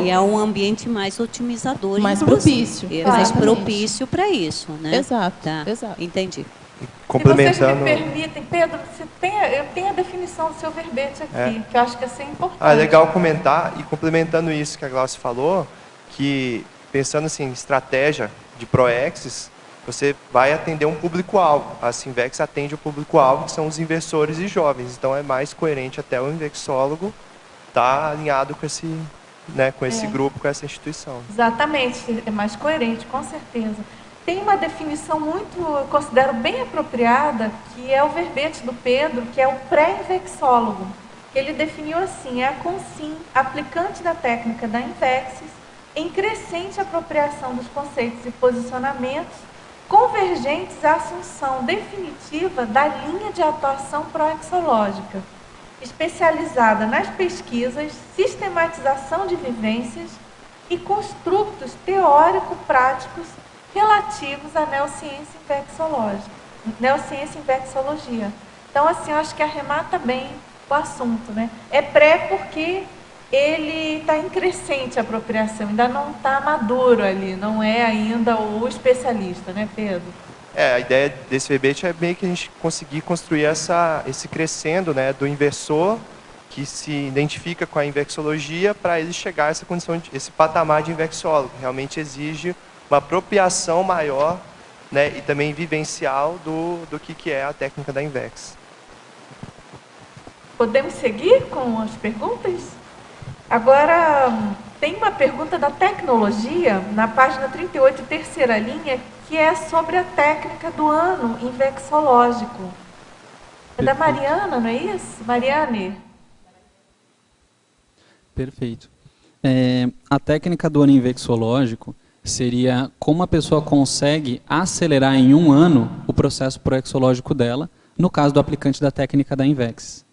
H: e é um ambiente mais otimizador,
C: mais
H: propício.
C: propício.
H: Mais propício para isso, né?
C: Exato,
H: Tá.
C: exato.
H: Entendi.
F: Complementando...
B: Se vocês me permitem, Pedro, eu tenho a definição do seu verbete aqui, que eu acho que é importante.
F: Ah, legal comentar, e complementando isso que a Glaucia falou, que pensando assim, em estratégia de ProExis, você vai atender um público-alvo. A Sinvex atende o público-alvo, que são os inversores e jovens. Então, é mais coerente até o invexólogo estar alinhado com esse, né, com esse grupo, com essa instituição.
B: Exatamente, é mais coerente, com certeza. Tem uma definição muito, eu considero bem apropriada, que é o verbete do Pedro, que é o pré-invexólogo. Ele definiu assim: é a Consim, aplicante da técnica da Invexis, em crescente apropriação dos conceitos e posicionamentos convergentes à assunção definitiva da linha de atuação proexológica, especializada nas pesquisas, sistematização de vivências e construtos teórico-práticos relativos à neociência e invexologia. Então, assim, eu acho que arremata bem o assunto, né? É pré porque ele está em crescente apropriação, ainda não está maduro ali, não é ainda o especialista, né, Pedro?
F: A ideia desse verbete é meio que a gente conseguir construir esse crescendo, né, do inversor que se identifica com a invexologia para ele chegar a essa condição, esse patamar de invexólogo. Realmente exige uma apropriação maior, né, e também vivencial do que é a técnica da Invex.
B: Podemos seguir com as perguntas? Agora, tem uma pergunta da tecnologia, na página 38, terceira linha, que é sobre a técnica do ano invexológico. É da Mariana, não é isso? Mariane?
A: Perfeito. A técnica do ano invexológico seria como a pessoa consegue acelerar em 1 ano o processo proexológico dela, no caso do aplicante da técnica da Invex.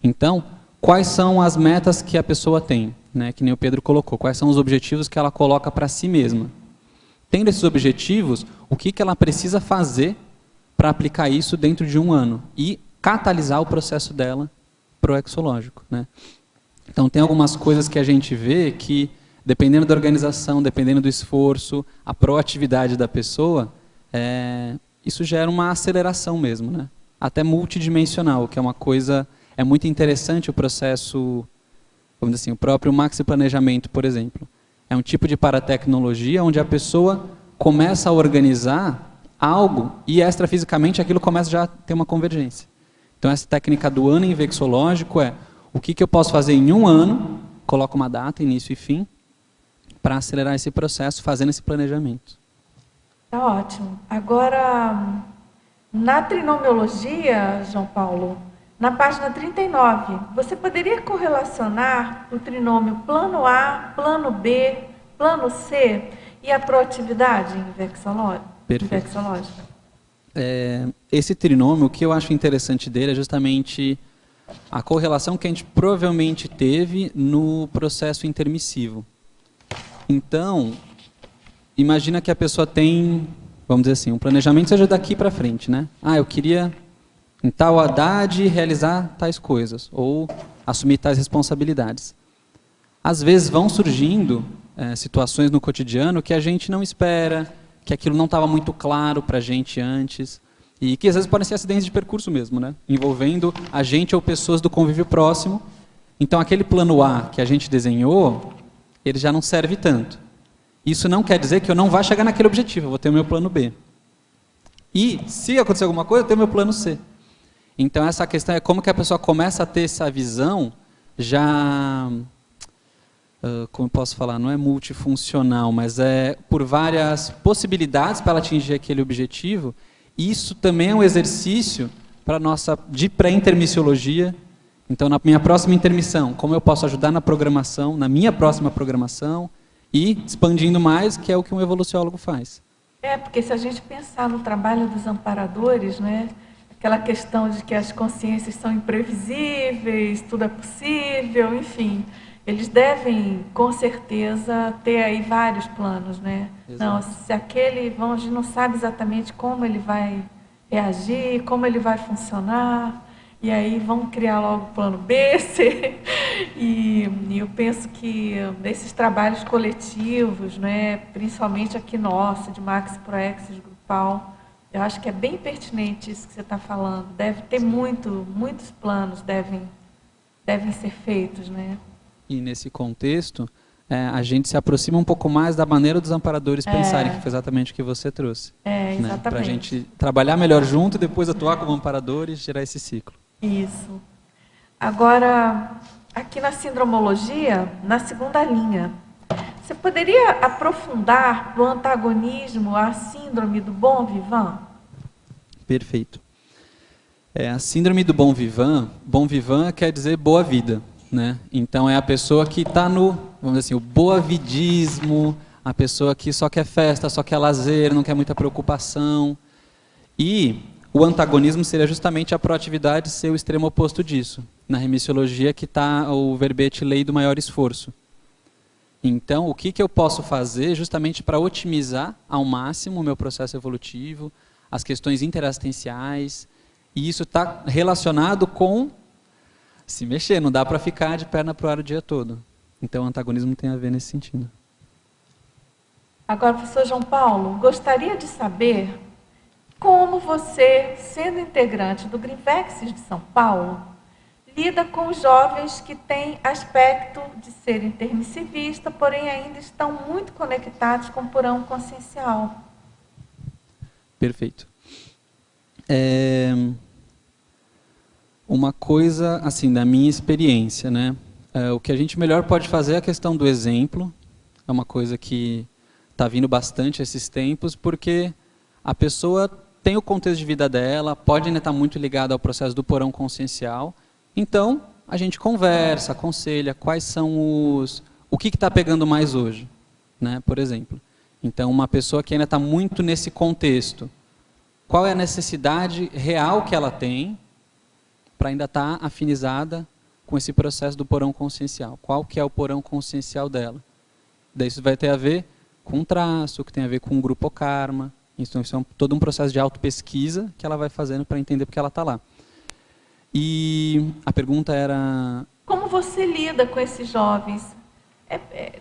A: Então, quais são as metas que a pessoa tem, né, que nem o Pedro colocou, quais são os objetivos que ela coloca para si mesma. Tendo esses objetivos, o que ela precisa fazer para aplicar isso dentro de 1 ano e catalisar o processo dela proexológico, né? Então, tem algumas coisas que a gente vê que, dependendo da organização, dependendo do esforço, a proatividade da pessoa, isso gera uma aceleração mesmo, né? Até multidimensional, que é uma coisa... É muito interessante o processo, vamos dizer assim, o próprio maxi planejamento, por exemplo. É um tipo de paratecnologia onde a pessoa começa a organizar algo e extrafisicamente aquilo começa já a ter uma convergência. Então, essa técnica do ano invexológico é o que eu posso fazer em 1 ano coloca uma data, início e fim, para acelerar esse processo, fazendo esse planejamento.
B: Tá ótimo. Agora, na trinomiologia, João Paulo, na página 39, você poderia correlacionar o trinômio plano A, plano B, plano C e a proatividade inversológica?
A: Esse trinômio, o que eu acho interessante dele é justamente a correlação que a gente provavelmente teve no processo intermissivo. Então, imagina que a pessoa tem, vamos dizer assim, um planejamento seja daqui para frente, né? Eu queria, em tal Haddad, realizar tais coisas, ou assumir tais responsabilidades. Às vezes vão surgindo situações no cotidiano que a gente não espera, que aquilo não estava muito claro para a gente antes, e que às vezes podem ser acidentes de percurso mesmo, né? Envolvendo a gente ou pessoas do convívio próximo. Então, aquele plano A que a gente desenhou, ele já não serve tanto. Isso não quer dizer que eu não vá chegar naquele objetivo, eu vou ter o meu plano B. E, se acontecer alguma coisa, eu tenho o meu plano C. Então, essa questão é como que a pessoa começa a ter essa visão já... como eu posso falar? Não é multifuncional, mas é por várias possibilidades para ela atingir aquele objetivo. Isso também é um exercício de pré-intermissiologia. Então, na minha próxima intermissão, como eu posso ajudar na programação, na minha próxima programação, e expandindo mais, que é o que um evoluciólogo faz.
B: Porque se a gente pensar no trabalho dos amparadores, né, aquela questão de que as consciências são imprevisíveis, tudo é possível, enfim, eles devem, com certeza, ter aí vários planos, né? Exato. Não, se aquele, a gente não sabe exatamente como ele vai reagir, como ele vai funcionar, e aí vão criar logo o plano B, C, e eu penso que esses trabalhos coletivos, né, principalmente aqui nosso, de Max Proexis grupal, eu acho que é bem pertinente isso que você está falando. Deve ter muitos planos devem ser feitos, né?
A: E nesse contexto, a gente se aproxima um pouco mais da maneira dos amparadores pensarem, que foi exatamente o que você trouxe.
B: Exatamente.
A: Né? Para a gente trabalhar melhor junto e depois atuar como amparadores e gerar esse ciclo.
B: Isso. Agora, aqui na sindromologia, na segunda linha, você poderia aprofundar o antagonismo à síndrome do bon vivant?
A: Perfeito. A síndrome do bon vivant quer dizer boa vida. Né? Então é a pessoa que está no, vamos dizer assim, o boavidismo, a pessoa que só quer festa, só quer lazer, não quer muita preocupação. E o antagonismo seria justamente a proatividade ser o extremo oposto disso. Na remissiologia que está o verbete lei do maior esforço. Então, o que eu posso fazer justamente para otimizar ao máximo o meu processo evolutivo, as questões interassistenciais, e isso está relacionado com se mexer, não dá para ficar de perna para o ar o dia todo. Então, o antagonismo tem a ver nesse sentido.
B: Agora, professor João Paulo, gostaria de saber como você, sendo integrante do Grinvexis de São Paulo, lida com os jovens que têm aspecto de ser intermissivista, porém ainda estão muito conectados com o porão consciencial.
A: Perfeito. Uma coisa, assim, da minha experiência, né? O que a gente melhor pode fazer é a questão do exemplo. É uma coisa que está vindo bastante esses tempos, porque a pessoa tem o contexto de vida dela, pode ainda estar muito ligada ao processo do porão consciencial. Então, a gente conversa, aconselha quais são o que está pegando mais hoje, né? Por exemplo. Então, uma pessoa que ainda está muito nesse contexto, qual é a necessidade real que ela tem para ainda estar afinizada com esse processo do porão consciencial. Qual que é o porão consciencial dela? Daí isso vai ter a ver com um traço, que tem a ver com um grupo karma. Então isso é todo um processo de autopesquisa que ela vai fazendo para entender porque ela está lá. E a pergunta era...
B: Como você lida com esses jovens?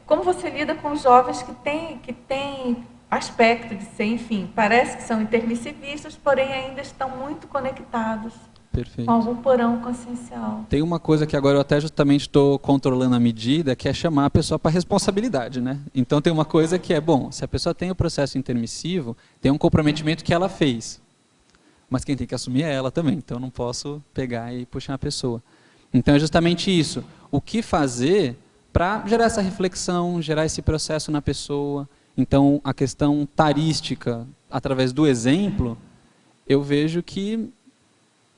B: Como você lida com os jovens que têm aspecto de ser, enfim, parece que são intermissivistas, porém ainda estão muito conectados.
A: Perfeito.
B: Com algum porão consciencial.
A: Tem uma coisa que agora eu até justamente estou controlando a medida, que é chamar a pessoa para responsabilidade, né? Então tem uma coisa que é, bom, se a pessoa tem o processo intermissivo, tem um comprometimento que ela fez. Mas quem tem que assumir é ela também, então eu não posso pegar e puxar a pessoa. Então é justamente isso. O que fazer para gerar essa reflexão, gerar esse processo na pessoa. Então, a questão tarística, através do exemplo, eu vejo que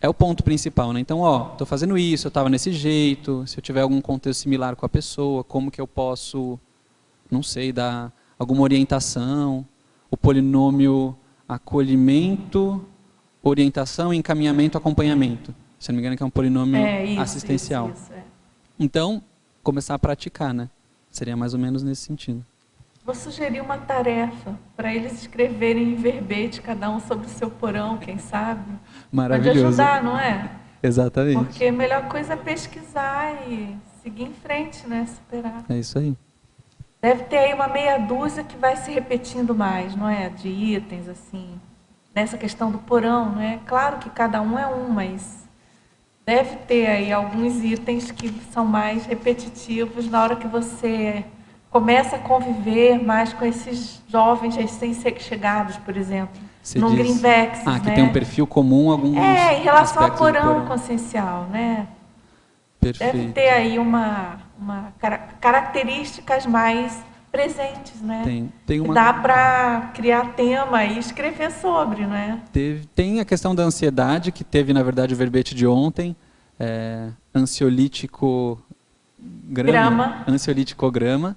A: é o ponto principal, né? Então, estou fazendo isso, eu estava nesse jeito, se eu tiver algum contexto similar com a pessoa, como que eu posso, não sei, dar alguma orientação, o polinômio acolhimento, orientação, encaminhamento, acompanhamento. Se não me engano, que é um polinômio assistencial.
B: Isso.
A: Então, começar a praticar, né? Seria mais ou menos nesse sentido.
B: Vou sugerir uma tarefa para eles escreverem em verbete, cada um sobre o seu porão, quem sabe.
A: Maravilhoso.
B: Pode ajudar, não é?
A: Exatamente.
B: Porque a melhor coisa é pesquisar e seguir em frente, né? Superar.
A: É isso aí.
B: Deve ter aí uma meia dúzia que vai se repetindo mais, não é? De itens, assim. Nessa questão do porão, não é? Claro que cada um é um, mas deve ter aí alguns itens que são mais repetitivos na hora que você começa a conviver mais com esses jovens recém-chegados, por exemplo.
A: Você
B: no
A: diz,
B: Greenvex,
A: que
B: né?
A: tem um perfil comum, alguns
B: em relação ao
A: aspectos do
B: porão consciencial, né?
A: Perfeito.
B: Deve ter aí características mais presentes, né?
A: Tem uma...
B: Dá para criar tema e escrever sobre, né?
A: Tem a questão da ansiedade, que teve, na verdade, o verbete de ontem, ansiolítico-grama.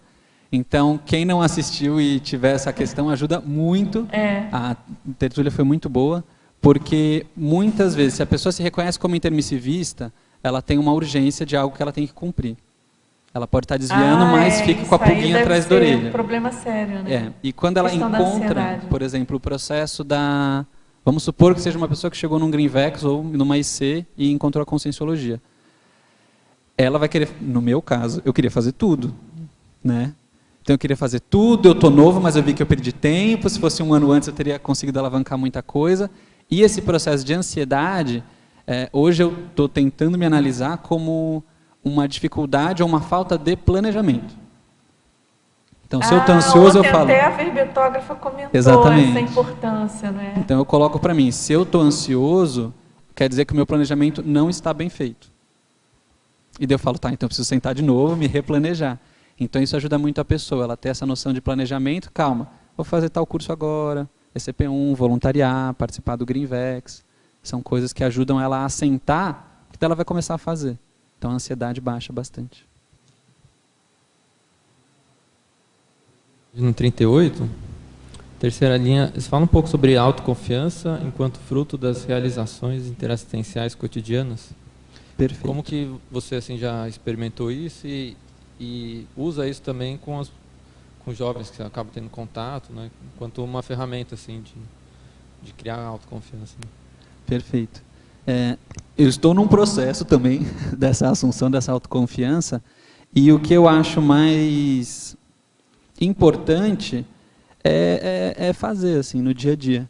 A: Então, quem não assistiu e tiver essa questão, ajuda muito. A tertúlia foi muito boa, porque muitas vezes, se a pessoa se reconhece como intermissivista, ela tem uma urgência de algo que ela tem que cumprir. Ela pode estar desviando, mas fica com a pulguinha atrás da orelha.
B: É um problema sério, né?
A: E quando ela encontra, por exemplo, o processo da... Vamos supor que seja uma pessoa que chegou num Greenvex ou numa IC e encontrou a conscienciologia. Ela vai querer, no meu caso, eu queria fazer tudo, né? Então eu queria fazer tudo, eu estou novo, mas eu vi que eu perdi tempo, se fosse um ano antes eu teria conseguido alavancar muita coisa. E esse processo de ansiedade, hoje eu estou tentando me analisar como uma dificuldade ou uma falta de planejamento. Então, se eu estou ansioso, eu falo...
B: Até a verbetógrafa comentou
A: Exatamente.
B: Essa importância, né?
A: Então, eu coloco para mim, se eu estou ansioso, quer dizer que o meu planejamento não está bem feito. E daí eu falo, então eu preciso sentar de novo, me replanejar. Então, isso ajuda muito a pessoa, ela ter essa noção de planejamento, calma, vou fazer tal curso agora, ECP1, voluntariar, participar do Greenvex. São coisas que ajudam ela a assentar, que ela vai começar a fazer. Então, a ansiedade baixa bastante.
D: No 38, terceira linha, você fala um pouco sobre autoconfiança enquanto fruto das realizações interassistenciais cotidianas.
A: Perfeito.
D: Como que você assim, já experimentou isso e usa isso também com jovens que acabam tendo contato, né, enquanto uma ferramenta assim, de criar autoconfiança? Né?
A: Perfeito. Eu estou num processo também dessa assunção, dessa autoconfiança, e o que eu acho mais importante é fazer assim no dia a dia.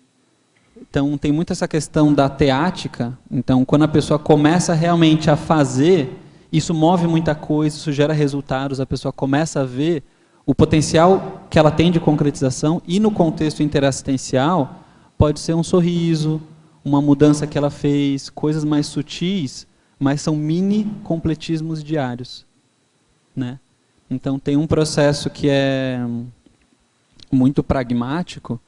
A: Então tem muito essa questão da teática. Então quando a pessoa começa realmente a fazer, isso move muita coisa, isso gera resultados, a pessoa começa a ver o potencial que ela tem de concretização, e no contexto interassistencial pode ser um sorriso, uma mudança que ela fez, coisas mais sutis, mas são mini completismos diários, né? Então tem um processo que é muito pragmático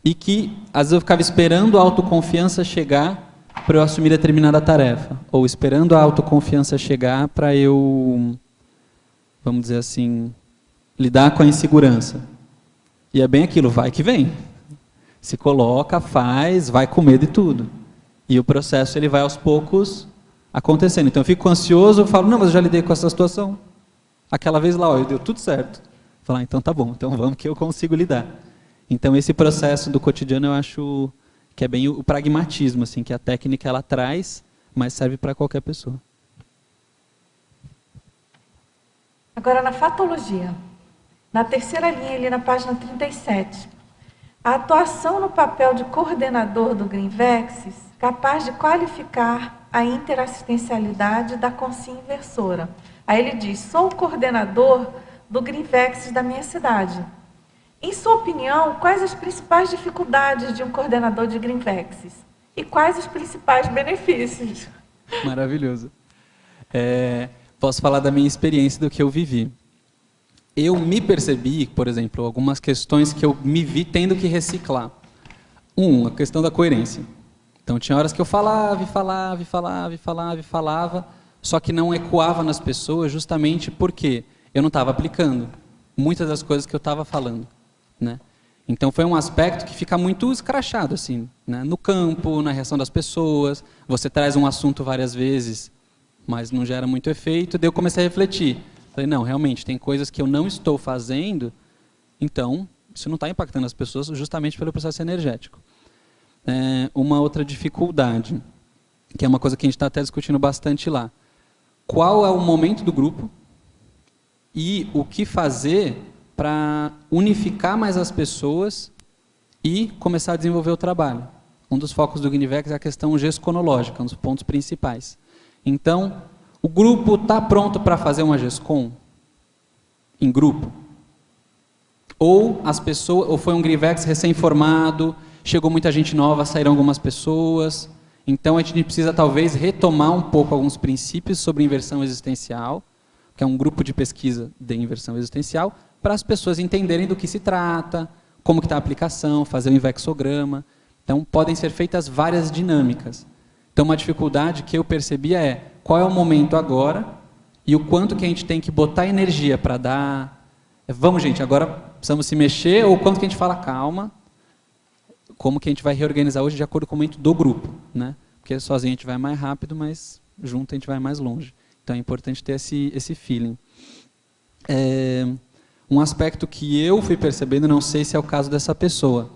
A: e que às vezes eu ficava esperando a autoconfiança chegar para eu assumir determinada tarefa, ou esperando a autoconfiança chegar para eu, vamos dizer assim, lidar com a insegurança. E é bem aquilo, vai que vem. Se coloca, faz, vai com medo e tudo. E o processo ele vai aos poucos acontecendo. Então eu fico ansioso, eu falo, não, mas eu já lidei com essa situação. Aquela vez lá, deu tudo certo. Falar, então tá bom, então vamos que eu consigo lidar. Então esse processo do cotidiano eu acho que é bem o pragmatismo, assim, que a técnica ela traz, mas serve para qualquer pessoa.
B: Agora na fatologia, na terceira linha ali na página 37, a atuação no papel de coordenador do Greenvex capaz de qualificar a interassistencialidade da consciência inversora. Aí ele diz, sou o coordenador do Greenvex da minha cidade. Em sua opinião, quais as principais dificuldades de um coordenador de Greenvex? E quais os principais benefícios?
A: Maravilhoso. Posso falar da minha experiência, do que eu vivi. Eu me percebi, por exemplo, algumas questões que eu me vi tendo que reciclar. A questão da coerência. Então, tinha horas que eu falava, só que não ecoava nas pessoas justamente porque eu não estava aplicando muitas das coisas que eu estava falando, né? Então, foi um aspecto que fica muito escrachado, assim, né? No campo, na reação das pessoas. Você traz um assunto várias vezes, mas não gera muito efeito. Daí eu comecei a refletir. Falei, não, realmente, tem coisas que eu não estou fazendo, então, isso não está impactando as pessoas justamente pelo processo energético. Uma outra dificuldade, que é uma coisa que a gente está até discutindo bastante lá. Qual é o momento do grupo e o que fazer para unificar mais as pessoas e começar a desenvolver o trabalho. Um dos focos do GNVEX é a questão gesconológica, um dos pontos principais. Então, o grupo está pronto para fazer uma GESCOM em grupo? Ou as pessoas, ou foi um GNVEX recém-formado, chegou muita gente nova, saíram algumas pessoas. Então, a gente precisa talvez retomar um pouco alguns princípios sobre inversão existencial, que é um grupo de pesquisa de inversão existencial, para as pessoas entenderem do que se trata, como que está a aplicação, fazer um invexograma. Então, podem ser feitas várias dinâmicas. Então, uma dificuldade que eu percebia é qual é o momento agora e o quanto que a gente tem que botar energia para dar... Vamos, gente, agora precisamos se mexer, ou quanto que a gente fala, calma, como que a gente vai reorganizar hoje de acordo com o momento do grupo, né? Porque sozinho a gente vai mais rápido, mas junto a gente vai mais longe. Então, é importante ter esse feeling. Um aspecto que eu fui percebendo, não sei se é o caso dessa pessoa,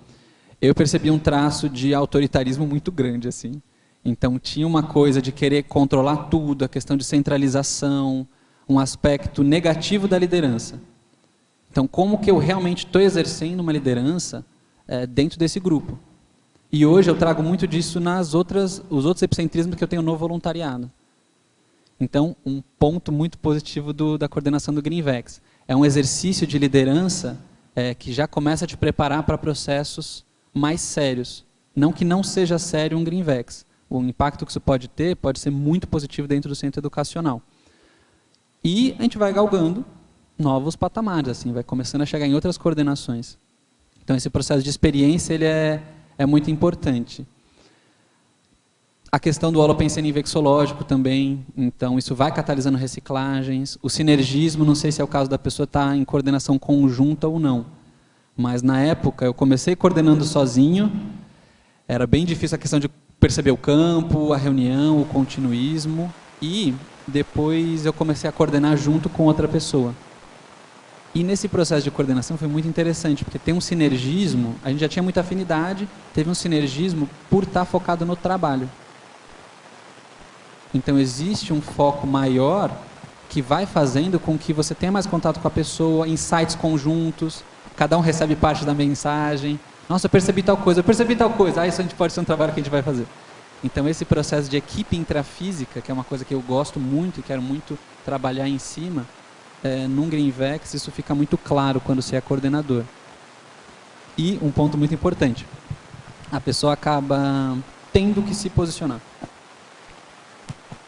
A: eu percebi um traço de autoritarismo muito grande, assim. Então, tinha uma coisa de querer controlar tudo, a questão de centralização, um aspecto negativo da liderança. Então, como que eu realmente estou exercendo uma liderança dentro desse grupo? E hoje eu trago muito disso os outros epicentrismos que eu tenho no voluntariado. Então, um ponto muito positivo da coordenação do GNVEX. É um exercício de liderança que já começa a te preparar para processos mais sérios. Não que não seja sério um GNVEX. O impacto que isso pode ter pode ser muito positivo dentro do centro educacional. E a gente vai galgando novos patamares, assim, vai começando a chegar em outras coordenações. Então, esse processo de experiência ele é muito importante. A questão do holopensene invexológico também, então isso vai catalisando reciclagens. O sinergismo, não sei se é o caso da pessoa estar em coordenação conjunta ou não. Mas na época eu comecei coordenando sozinho, era bem difícil a questão de perceber o campo, a reunião, o continuismo, e depois eu comecei a coordenar junto com outra pessoa. E nesse processo de coordenação foi muito interessante, porque tem um sinergismo, a gente já tinha muita afinidade, teve um sinergismo por estar focado no trabalho. Então, existe um foco maior que vai fazendo com que você tenha mais contato com a pessoa, insights conjuntos, cada um recebe parte da mensagem. Nossa, eu percebi tal coisa, isso a gente pode ser um trabalho que a gente vai fazer. Então, esse processo de equipe intrafísica, que é uma coisa que eu gosto muito e quero muito trabalhar em cima, num GNVEX isso fica muito claro quando você é coordenador. E um ponto muito importante, a pessoa acaba tendo que se posicionar.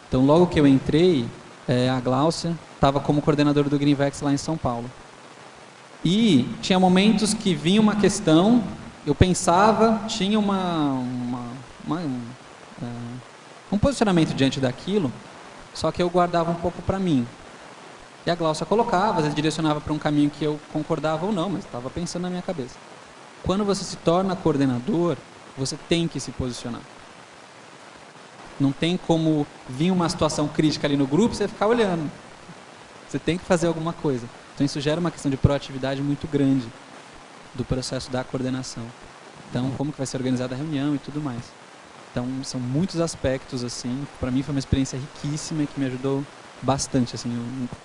A: Então, logo que eu entrei, a Gláucia estava como coordenadora do GNVEX lá em São Paulo. E tinha momentos que vinha uma questão, eu pensava, tinha um posicionamento diante daquilo, só que eu guardava um pouco para mim. E a Gláucia colocava, às vezes direcionava para um caminho que eu concordava ou não, mas estava pensando na minha cabeça. Quando você se torna coordenador, você tem que se posicionar. Não tem como vir uma situação crítica ali no grupo e você ficar olhando. Você tem que fazer alguma coisa. Então isso gera uma questão de proatividade muito grande do processo da coordenação. Então, como que vai ser organizada a reunião e tudo mais. Então, são muitos aspectos, assim, para mim foi uma experiência riquíssima e que me ajudou bastante, assim,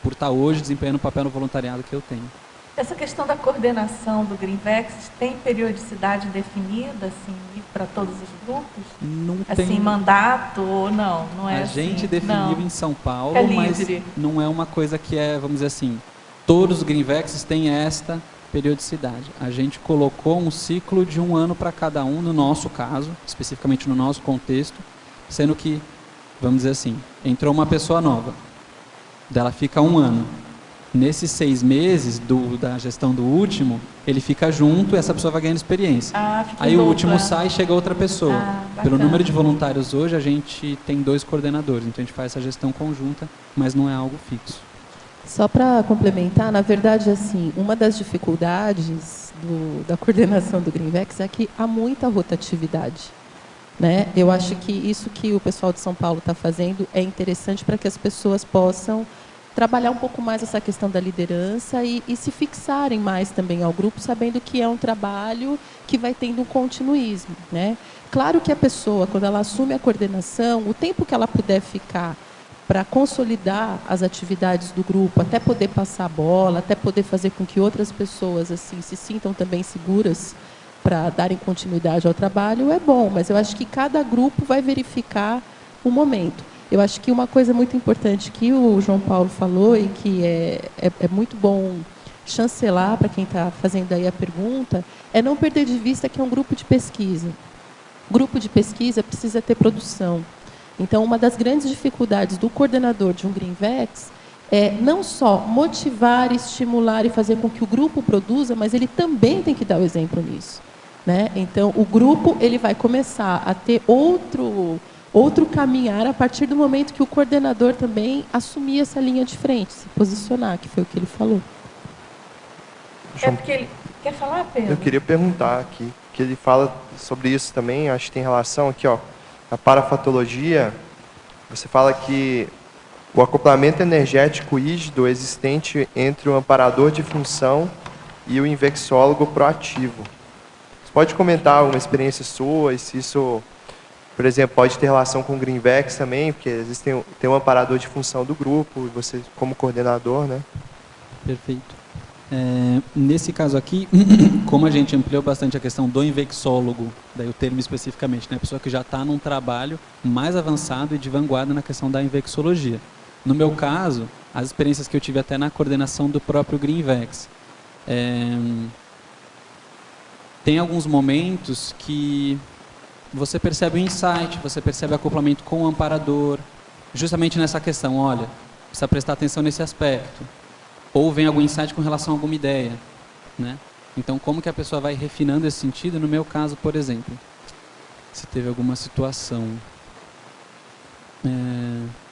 A: por estar hoje desempenhando o papel no voluntariado que eu tenho.
B: Essa questão da coordenação do GNVEX tem periodicidade definida, assim, para todos os grupos?
A: Não
B: assim,
A: tem.
B: Mandato ou não? Não é
A: a
B: assim?
A: gente definiu
B: não.
A: Em São Paulo,
B: mas
A: não é uma coisa que vamos dizer assim, todos os GNVEXs têm esta periodicidade. A gente colocou um ciclo de 1 ano para cada um, no nosso caso, especificamente no nosso contexto, sendo que, vamos dizer assim, entrou uma pessoa nova. Ela fica 1 ano. Nesses 6 meses da gestão do último, ele fica junto e essa pessoa vai ganhando experiência. Aí o último sai e chega outra pessoa. Pelo número de voluntários hoje, a gente tem 2 coordenadores, então a gente faz essa gestão conjunta, mas não é algo fixo.
C: Só para complementar, na verdade, assim, uma das dificuldades da coordenação do Greenvex é que há muita rotatividade, né? Eu acho que isso que o pessoal de São Paulo está fazendo é interessante para que as pessoas possam trabalhar um pouco mais essa questão da liderança e se fixarem mais também ao grupo, sabendo que é um trabalho que vai tendo um continuismo, né? Claro que a pessoa, quando ela assume a coordenação, o tempo que ela puder ficar para consolidar as atividades do grupo, até poder passar a bola, até poder fazer com que outras pessoas assim se sintam também seguras para darem continuidade ao trabalho, é bom, mas eu acho que cada grupo vai verificar o momento. Eu acho que uma coisa muito importante que o João Paulo falou e que é muito bom chancelar para quem está fazendo aí a pergunta, é não perder de vista que é um grupo de pesquisa. Grupo de pesquisa precisa ter produção. Então, uma das grandes dificuldades do coordenador de um Greenvex é não só motivar, estimular e fazer com que o grupo produza, mas ele também tem que dar o exemplo nisso, né? Então, o grupo ele vai começar a ter outro caminhar a partir do momento que o coordenador também assumir essa linha de frente, se posicionar, que foi o que ele falou.
B: É porque ele quer falar, Pedro?
F: Eu queria perguntar aqui, que ele fala sobre isso também, acho que tem relação aqui, ó, a parafatologia, você fala que o acoplamento energético rígido existente entre o amparador de função e o invexólogo proativo. Você pode comentar uma experiência sua, e se isso, por exemplo, pode ter relação com o Greenvex também, porque às vezes tem um amparador de função do grupo, e você como coordenador, né?
A: Perfeito. Nesse caso aqui, como a gente ampliou bastante a questão do invexólogo, daí o termo especificamente, né, a pessoa que já está num trabalho mais avançado e de vanguarda na questão da invexologia. No meu caso, as experiências que eu tive até na coordenação do próprio Greenvex, tem alguns momentos que você percebe o insight, você percebe acoplamento com o amparador, justamente nessa questão, olha, precisa prestar atenção nesse aspecto. Ou vem algum insight com relação a alguma ideia, né? Então, como que a pessoa vai refinando esse sentido? No meu caso, por exemplo, se teve alguma situação,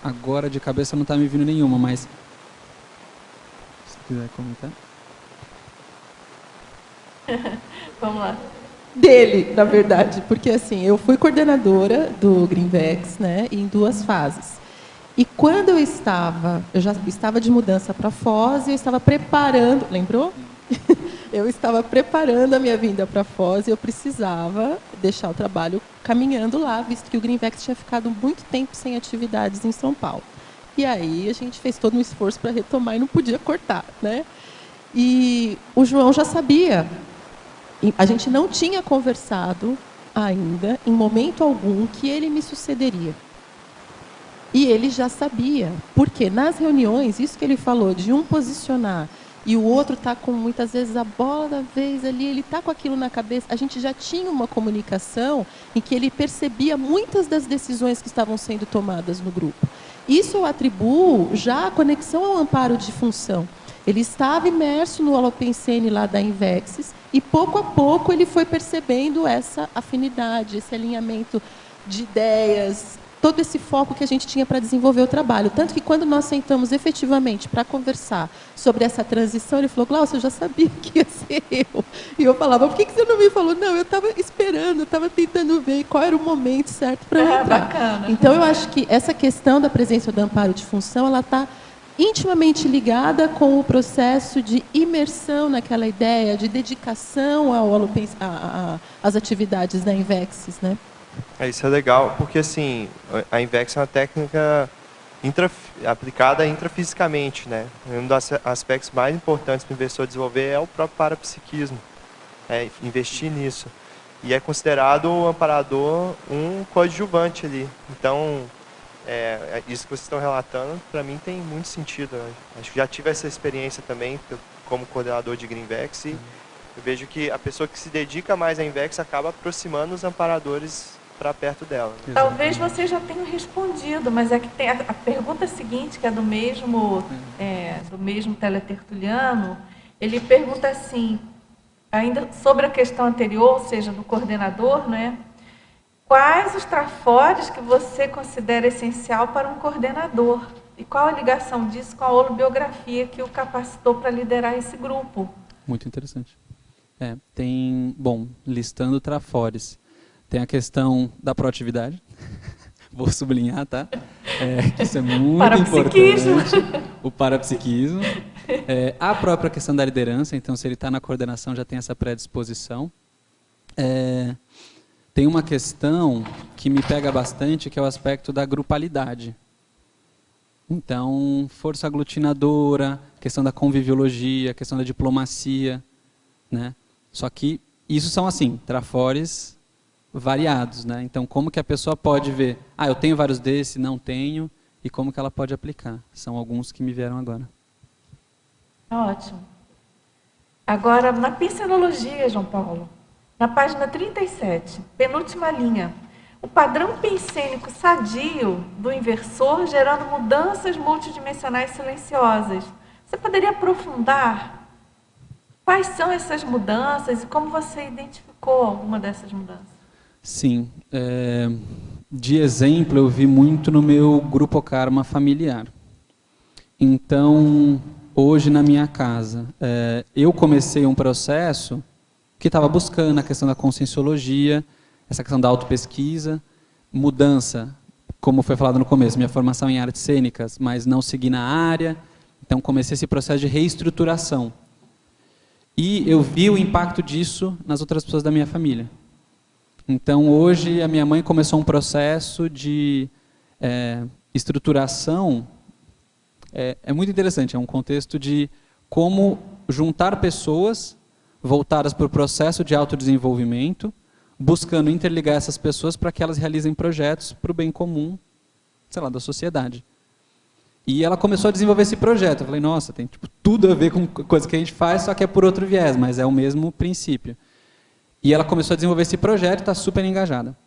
A: agora de cabeça não está me vindo nenhuma, mas se quiser comentar.
B: Vamos lá.
C: Dele, na verdade, porque assim, eu fui coordenadora do Greenvex, né, em 2 fases. E quando eu já estava de mudança para Foz, e eu estava preparando, lembrou? Eu estava preparando a minha vinda para Foz e eu precisava deixar o trabalho caminhando lá, visto que o Greenvex tinha ficado muito tempo sem atividades em São Paulo. E aí a gente fez todo um esforço para retomar e não podia cortar, né? E o João já sabia. A gente não tinha conversado ainda, em momento algum, que ele me sucederia. E ele já sabia, porque nas reuniões, isso que ele falou, de um posicionar e o outro está com, muitas vezes, a bola da vez ali, ele está com aquilo na cabeça, a gente já tinha uma comunicação em que ele percebia muitas das decisões que estavam sendo tomadas no grupo. Isso eu atribuo já a conexão ao amparo de função. Ele estava imerso no Holopensene lá da Invexis e, pouco a pouco, ele foi percebendo essa afinidade, esse alinhamento de ideias, todo esse foco que a gente tinha para desenvolver o trabalho. Tanto que, quando nós sentamos efetivamente para conversar sobre essa transição, ele falou, Glaucia, eu já sabia que ia ser eu. E eu falava, por que você não me falou? Não, eu estava esperando, eu estava tentando ver qual era o momento certo para eu entrar.
B: Bacana.
C: Então, eu acho que essa questão da presença do amparo de função, ela está intimamente ligada com o processo de imersão naquela ideia, de dedicação às atividades da Invexis, né?
F: Isso é legal, porque assim, a Invex é uma técnica aplicada intrafisicamente, né? Um dos aspectos mais importantes para o investidor desenvolver é o próprio parapsiquismo, investir nisso. E é considerado o amparador um coadjuvante ali. Então, isso que vocês estão relatando, para mim tem muito sentido. Acho que já tive essa experiência também como coordenador de Greenvex e eu vejo que a pessoa que se dedica mais à Invex acaba aproximando os amparadores para perto dela.
B: Talvez você já tenha respondido, mas é que tem a pergunta seguinte, que é do mesmo teletertuliano, ele pergunta assim, ainda sobre a questão anterior, ou seja, do coordenador, né? Quais os trafores que você considera essencial para um coordenador? E qual a ligação disso com a holobiografia que o capacitou para liderar esse grupo?
A: Muito interessante. Listando trafores, tem a questão da proatividade, vou sublinhar, tá? Que isso é muito importante. O parapsiquismo. A própria questão da liderança, então se ele está na coordenação já tem essa predisposição. Tem uma questão que me pega bastante, que é o aspecto da grupalidade. Então, força aglutinadora, questão da conviviologia, questão da diplomacia, né? Só que isso são, assim, trafores variados, né? Então, como que a pessoa pode ver, eu tenho vários desses, não tenho, e como que ela pode aplicar? São alguns que me vieram agora.
B: Ótimo. Agora, na pensenologia, João Paulo, na página 37, penúltima linha, o padrão pensênico sadio do inversor gerando mudanças multidimensionais silenciosas. Você poderia aprofundar quais são essas mudanças e como você identificou alguma dessas mudanças?
A: Sim. De exemplo, eu vi muito no meu grupo karma familiar. Então, hoje na minha casa, eu comecei um processo que estava buscando a questão da conscienciologia, essa questão da autopesquisa, mudança, como foi falado no começo, minha formação em artes cênicas, mas não segui na área, então comecei esse processo de reestruturação. E eu vi o impacto disso nas outras pessoas da minha família. Então hoje a minha mãe começou um processo de estruturação, é muito interessante, é um contexto de como juntar pessoas voltadas para o processo de autodesenvolvimento, buscando interligar essas pessoas para que elas realizem projetos para o bem comum, sei lá, da sociedade. E ela começou a desenvolver esse projeto. Eu falei, nossa, tem tudo a ver com coisa que a gente faz, só que é por outro viés, mas é o mesmo princípio. E ela começou a desenvolver esse projeto e está super engajada.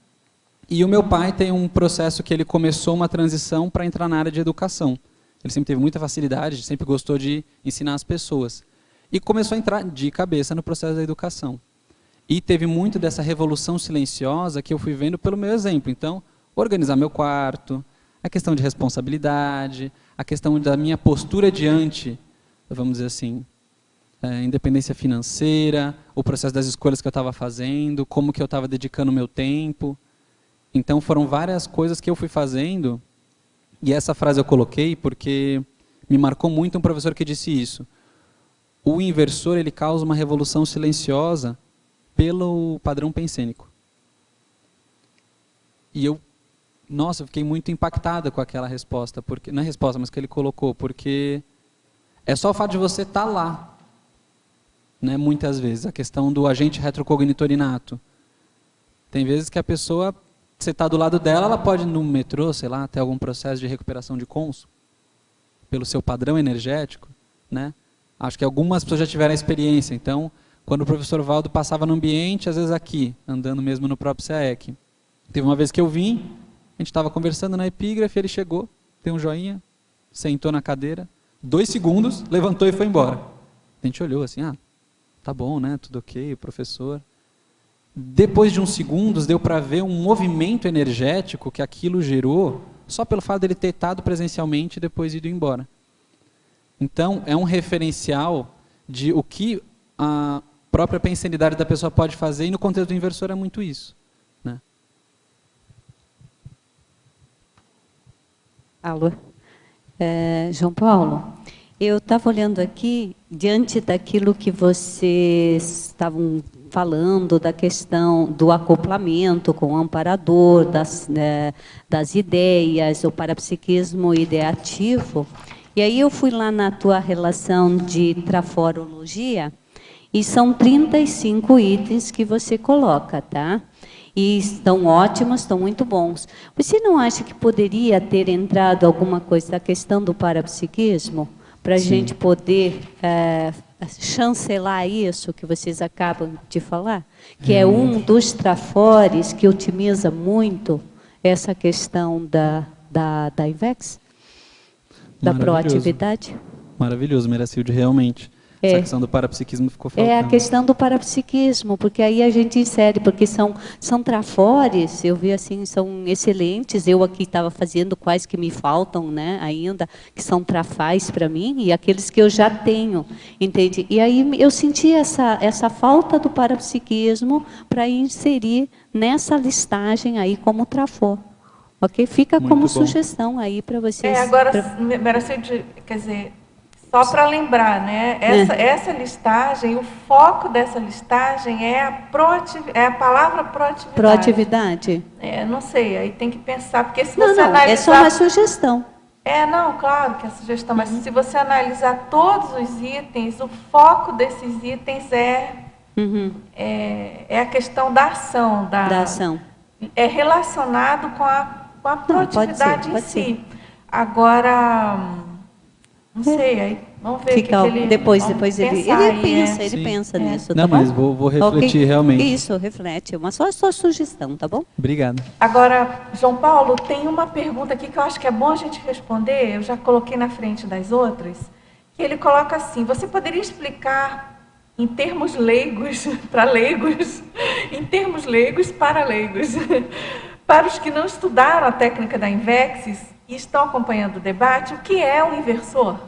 A: E o meu pai tem um processo que ele começou uma transição para entrar na área de educação. Ele sempre teve muita facilidade, sempre gostou de ensinar as pessoas. E começou a entrar de cabeça no processo da educação. E teve muito dessa revolução silenciosa que eu fui vendo pelo meu exemplo. Então, organizar meu quarto, a questão de responsabilidade, a questão da minha postura diante, vamos dizer assim, independência financeira, o processo das escolhas que eu estava fazendo, como que eu estava dedicando o meu tempo. Então, foram várias coisas que eu fui fazendo, e essa frase eu coloquei porque me marcou muito um professor que disse isso. O inversor, ele causa uma revolução silenciosa pelo padrão pensênico. E eu fiquei muito impactada com aquela resposta, porque não é resposta, mas que ele colocou, porque é só o fato de você estar lá, né, muitas vezes, a questão do agente retrocognitor inato. Tem vezes que a pessoa, você está do lado dela, ela pode no metrô, sei lá, ter algum processo de recuperação de conso, pelo seu padrão energético, né? Acho que algumas pessoas já tiveram a experiência, então, quando o professor Valdo passava no ambiente, às vezes aqui, andando mesmo no próprio SEAEC. Teve uma vez que eu vim, a gente estava conversando na epígrafe, ele chegou, deu um joinha, sentou na cadeira, 2 segundos, levantou e foi embora. A gente olhou assim, tá bom, né, tudo ok, o professor. Depois de uns segundos, deu para ver um movimento energético que aquilo gerou, só pelo fato dele ter estado presencialmente e depois ido embora. Então, é um referencial de o que a própria pensenidade da pessoa pode fazer, e no contexto do inversor é muito isso, né?
H: Alô? João Paulo, eu estava olhando aqui, diante daquilo que vocês estavam falando, da questão do acoplamento com o amparador, das ideias, o parapsiquismo ideativo. E aí eu fui lá na tua relação de traforologia, e são 35 itens que você coloca, tá? E estão ótimos, estão muito bons. Você não acha que poderia ter entrado alguma coisa da questão do parapsiquismo, para a gente poder chancelar isso que vocês acabam de falar? Que é um dos trafores que otimiza muito essa questão da INVEX? Da proatividade?
A: Maravilhoso, Meracilde, realmente. Essa questão do parapsiquismo ficou faltando.
H: É a questão do parapsiquismo, porque aí a gente insere, porque são trafores, eu vi assim, são excelentes, eu aqui estava fazendo quais que me faltam, né, ainda, que são trafais para mim, e aqueles que eu já tenho, entende? E aí eu senti essa falta do parapsiquismo para inserir nessa listagem aí como trafor. Ok? Fica
A: Muito
H: como
A: bom.
H: sugestão aí para vocês.
B: Agora, Meracilde, quer dizer, só para lembrar, né? Essa listagem, o foco dessa listagem é a palavra proatividade.
H: Proatividade?
B: Não sei, aí tem que pensar, porque se
H: Não,
B: você
H: não,
B: analisar...
H: é só uma sugestão.
B: Não, claro que é sugestão, mas se você analisar todos os itens, o foco desses itens é a questão da ação. Da ação. É relacionado com a proatividade em si. Agora, não sei, aí vamos ver que ele...
H: Depois ele pensa nisso, tá bom?
A: Mas vou refletir realmente.
H: Isso, reflete. Só sugestão, tá bom?
A: Obrigado.
B: Agora, João Paulo, tem uma pergunta aqui que eu acho que é bom a gente responder, eu já coloquei na frente das outras, que ele coloca assim: você poderia explicar em termos leigos, para leigos, em termos leigos para leigos, para os que não estudaram a técnica da INVEX e estão acompanhando o debate, o que é um inversor?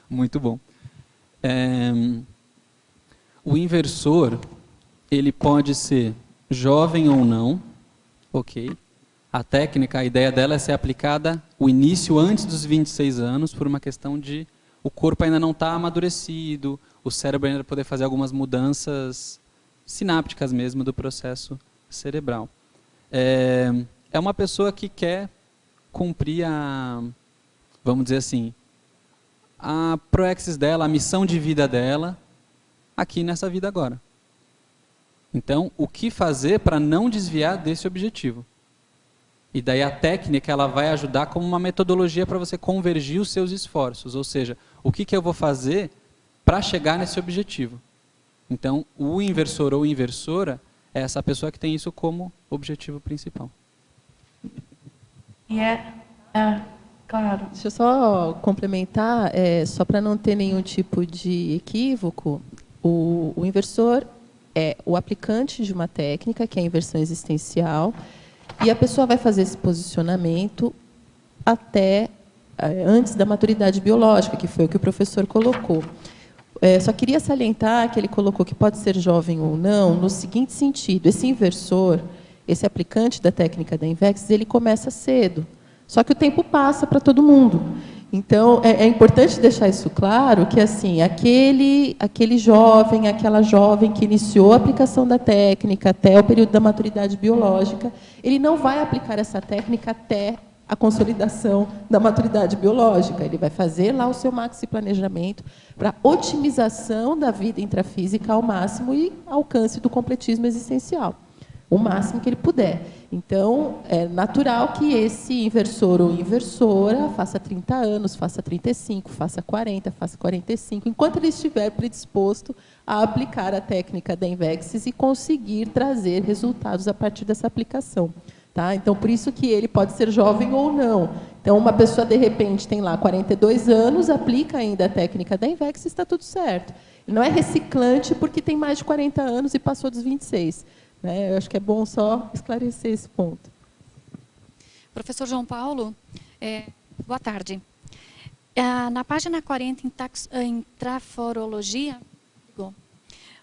A: Muito bom. O inversor, ele pode ser jovem ou não, ok? A técnica, a ideia dela é ser aplicada o início antes dos 26 anos, por uma questão de o corpo ainda não está amadurecido, o cérebro ainda poder fazer algumas mudanças sinápticas mesmo do processo cerebral. É uma pessoa que quer cumprir vamos dizer assim, a proexis dela, a missão de vida dela, aqui nessa vida agora. Então, o que fazer para não desviar desse objetivo? E daí a técnica ela vai ajudar como uma metodologia para você convergir os seus esforços, ou seja, o que eu vou fazer para chegar nesse objetivo. Então, o inversor ou inversora é essa pessoa que tem isso como objetivo principal.
B: Claro.
C: Deixa eu só complementar, só para não ter nenhum tipo de equívoco, o inversor é o aplicante de uma técnica, que é a inversão existencial, e a pessoa vai fazer esse posicionamento até antes da maturidade biológica, que foi o que o professor colocou. Só queria salientar que ele colocou que pode ser jovem ou não, no seguinte sentido: esse inversor, esse aplicante da técnica da INVEX, ele começa cedo. Só que o tempo passa para todo mundo. Então, é importante deixar isso claro, que assim, aquele jovem, aquela jovem que iniciou a aplicação da técnica até o período da maturidade biológica, ele não vai aplicar essa técnica até a consolidação da maturidade biológica. Ele vai fazer lá o seu maxi planejamento para otimização da vida intrafísica ao máximo e alcance do completismo existencial, o máximo que ele puder. Então, é natural que esse inversor ou inversora faça 30 anos, faça 35, faça 40, faça 45, enquanto ele estiver predisposto a aplicar a técnica da INVEX e conseguir trazer resultados a partir dessa aplicação. Tá? Então, por isso que ele pode ser jovem ou não. Então, uma pessoa, de repente, tem lá 42 anos, aplica ainda a técnica da INVEX e está tudo certo. Não é reciclante porque tem mais de 40 anos e passou dos 26. Eu acho que é bom só esclarecer esse ponto.
I: Professor João Paulo, boa tarde. Na página 40, em traforologia,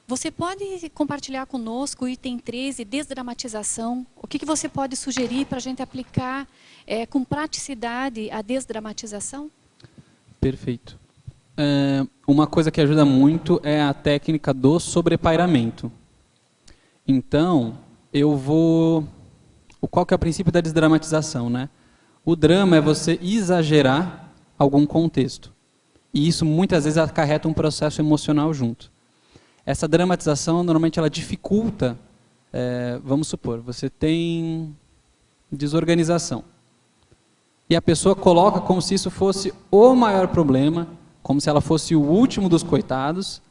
I: você pode compartilhar conosco o item 13, desdramatização? O que você pode sugerir para a gente aplicar com praticidade a desdramatização? Perfeito.
A: Uma coisa que ajuda muito é a técnica do sobrepairamento. Então, qual que é o princípio da desdramatização, né? O drama é você exagerar algum contexto. E isso muitas vezes acarreta um processo emocional junto. Essa dramatização, normalmente, ela dificulta, vamos supor, você tem desorganização. E a pessoa coloca como se isso fosse o maior problema, como se ela fosse o último dos coitados,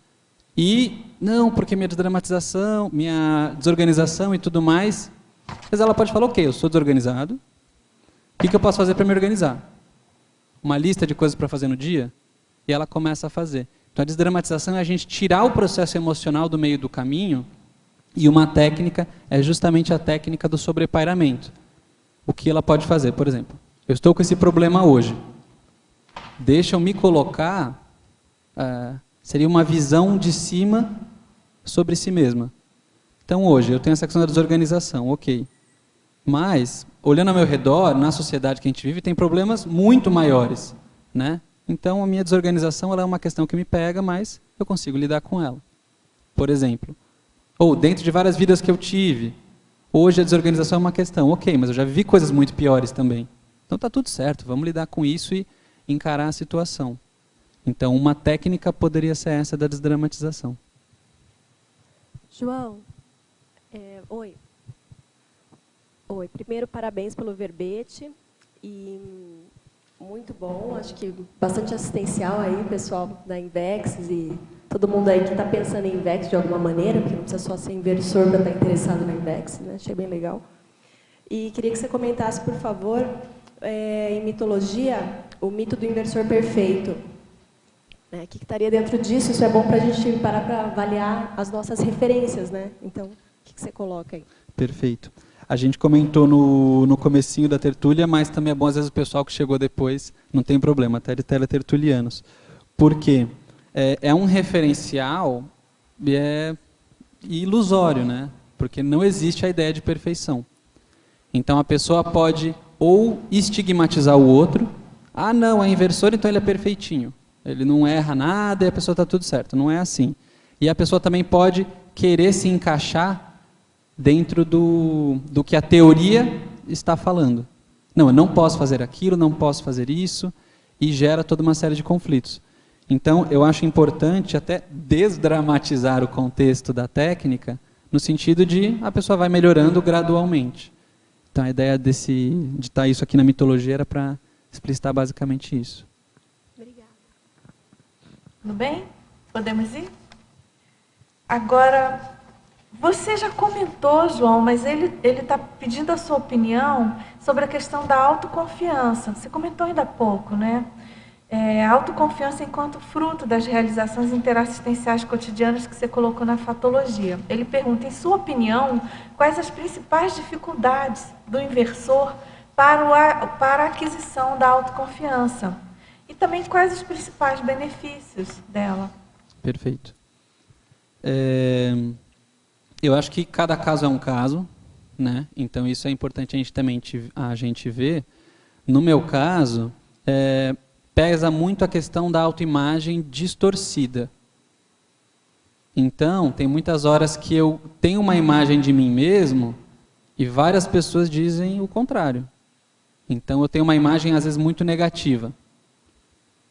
A: e não, porque minha desdramatização, minha desorganização e tudo mais, mas ela pode falar, ok, eu sou desorganizado, o que eu posso fazer para me organizar? Uma lista de coisas para fazer no dia? E ela começa a fazer. Então a desdramatização é a gente tirar o processo emocional do meio do caminho, e uma técnica é justamente a técnica do sobrepairamento. O que ela pode fazer? Por exemplo, eu estou com esse problema hoje. Deixa eu me colocar, seria uma visão de cima sobre si mesma. Então hoje eu tenho essa questão da desorganização, ok. Mas, olhando ao meu redor, na sociedade que a gente vive, tem problemas muito maiores, né? Então a minha desorganização ela é uma questão que me pega, mas eu consigo lidar com ela. Por exemplo, ou dentro de várias vidas que eu tive, hoje a desorganização é uma questão, ok, mas eu já vivi coisas muito piores também. Então está tudo certo, vamos lidar com isso e encarar a situação. Então uma técnica poderia ser essa da desdramatização.
J: João, oi. Oi, primeiro parabéns pelo verbete, e muito bom, acho que bastante assistencial aí, pessoal da Invex e todo mundo aí que está pensando em Invex de alguma maneira, porque não precisa só ser inversor para estar interessado na Invex, né? Achei bem legal. E queria que você comentasse, por favor, em mitologia, o mito do inversor perfeito. O que estaria dentro disso? Isso é bom para a gente parar para avaliar as nossas referências, né? Então, o que você coloca aí?
A: Perfeito. A gente comentou no comecinho da tertúlia, mas também é bom, às vezes, o pessoal que chegou depois, não tem problema, até de teletertulianos. Por quê? É um referencial ilusório, né? Porque não existe a ideia de perfeição. Então, a pessoa pode ou estigmatizar o outro, ah, não, é inversor, então ele é perfeitinho. Ele não erra nada e a pessoa está tudo certo. Não é assim. E a pessoa também pode querer se encaixar dentro do que a teoria está falando. Não, eu não posso fazer aquilo, não posso fazer isso, e gera toda uma série de conflitos. Então, eu acho importante até desdramatizar o contexto da técnica, no sentido de a pessoa vai melhorando gradualmente. Então, a ideia de estar isso aqui na mitologia era para explicitar basicamente isso.
J: Obrigada.
B: Tudo bem? Podemos ir? Agora, você já comentou, João, mas ele está pedindo a sua opinião sobre a questão da autoconfiança. Você comentou ainda há pouco, né? A autoconfiança enquanto fruto das realizações interassistenciais cotidianas que você colocou na fatologia. Ele pergunta, em sua opinião, quais as principais dificuldades do inversor para a aquisição da autoconfiança? E também quais os principais benefícios dela?
A: Perfeito. Eu acho que cada caso é um caso, né? Então isso é importante a gente ver. No meu caso, pesa muito a questão da autoimagem distorcida. Então, tem muitas horas que eu tenho uma imagem de mim mesmo e várias pessoas dizem o contrário. Então, eu tenho uma imagem, às vezes, muito negativa.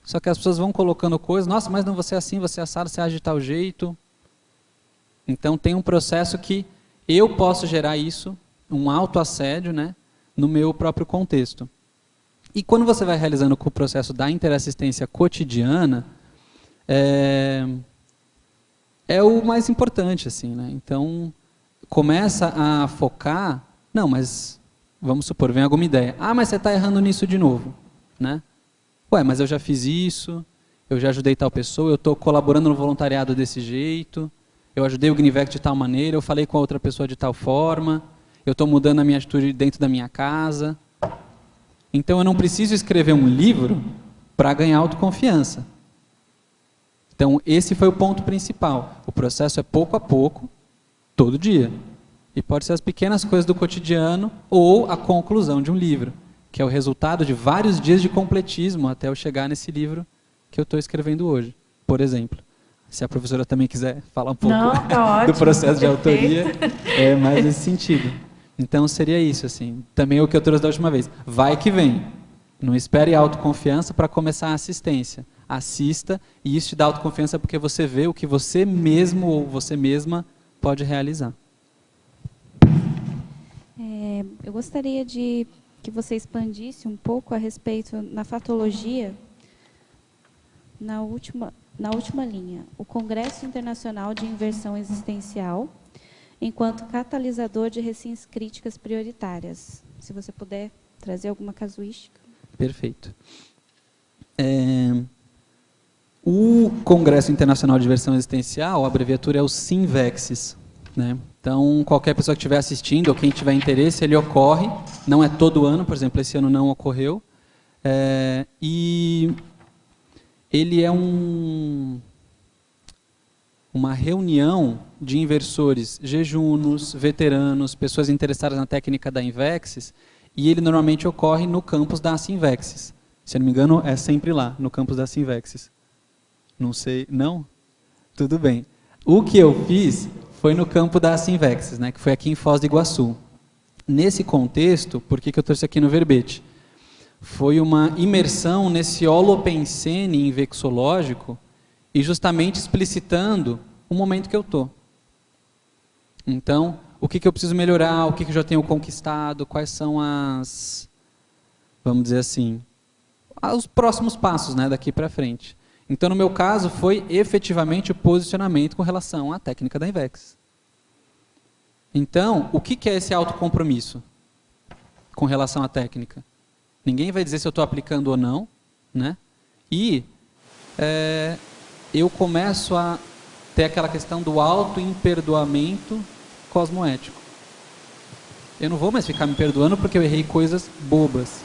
A: Só que as pessoas vão colocando coisas, nossa, mas não, você é assim, você é assado, você age de tal jeito. Então, tem um processo que eu posso gerar isso, um autoassédio, né, no meu próprio contexto. E quando você vai realizando o processo da interassistência cotidiana, é o mais importante, assim, né? Então, começa a focar, não, mas, vamos supor, vem alguma ideia. Ah, mas você está errando nisso de novo, né? Ué, mas eu já fiz isso, eu já ajudei tal pessoa, eu estou colaborando no voluntariado desse jeito, eu ajudei o Gnivec de tal maneira, eu falei com a outra pessoa de tal forma, eu estou mudando a minha atitude dentro da minha casa. Então, eu não preciso escrever um livro para ganhar autoconfiança. Então, esse foi o ponto principal. O processo é pouco a pouco, todo dia. E pode ser as pequenas coisas do cotidiano ou a conclusão de um livro, que é o resultado de vários dias de completismo até eu chegar nesse livro que eu estou escrevendo hoje, por exemplo. Se a professora também quiser falar um pouco do processo de autoria, é mais nesse sentido. Então, seria isso, assim. Também o que eu trouxe da última vez. Vai que vem. Não espere autoconfiança para começar a assistência. Assista, e isso te dá autoconfiança porque você vê o que você mesmo ou você mesma pode realizar.
K: Eu gostaria de que você expandisse um pouco a respeito na fatologia, na última linha, o Congresso Internacional de Inversão Existencial, enquanto catalisador de recins críticas prioritárias. Se você puder trazer alguma casuística.
A: Perfeito. O Congresso Internacional de Inversão Existencial, a abreviatura é o SINVEXIS, né? Então, qualquer pessoa que estiver assistindo, ou quem tiver interesse, ele ocorre, não é todo ano, por exemplo, esse ano não ocorreu, e ele é uma reunião de inversores jejunos, veteranos, pessoas interessadas na técnica da Invexis, e ele normalmente ocorre no campus da Sinvexis. Se eu não me engano, é sempre lá, no campus da Sinvexis. Não sei, não? Tudo bem. O que eu fiz foi no campo da Sinvexis, né, que foi aqui em Foz do Iguaçu. Nesse contexto, por que eu trouxe aqui no verbete? Foi uma imersão nesse holopensene invexológico e justamente explicitando o momento que eu estou. Então, o que eu preciso melhorar, o que eu já tenho conquistado, quais são as, vamos dizer assim, os próximos passos, né, daqui para frente. Então, no meu caso, foi efetivamente o posicionamento com relação à técnica da Invex. Então, o que é esse autocompromisso com relação à técnica? Ninguém vai dizer se eu estou aplicando ou não, né? E eu começo a ter aquela questão do auto-imperdoamento cosmoético. Eu não vou mais ficar me perdoando porque eu errei coisas bobas.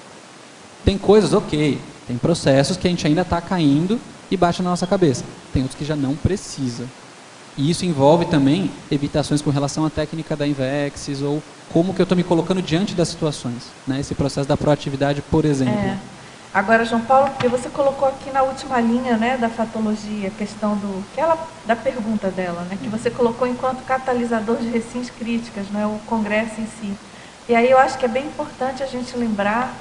A: Tem coisas, ok, tem processos que a gente ainda está caindo e bate na nossa cabeça. Tem outros que já não precisa. E isso envolve também evitações com relação à técnica da Invexis ou como que eu estou me colocando diante das situações, né? Esse processo da proatividade, por exemplo.
B: Agora, João Paulo, porque você colocou aqui na última linha, né, da fatologia, a questão da pergunta dela, né, que você colocou enquanto catalisador de recins críticas, né, o congresso em si. E aí eu acho que é bem importante a gente lembrar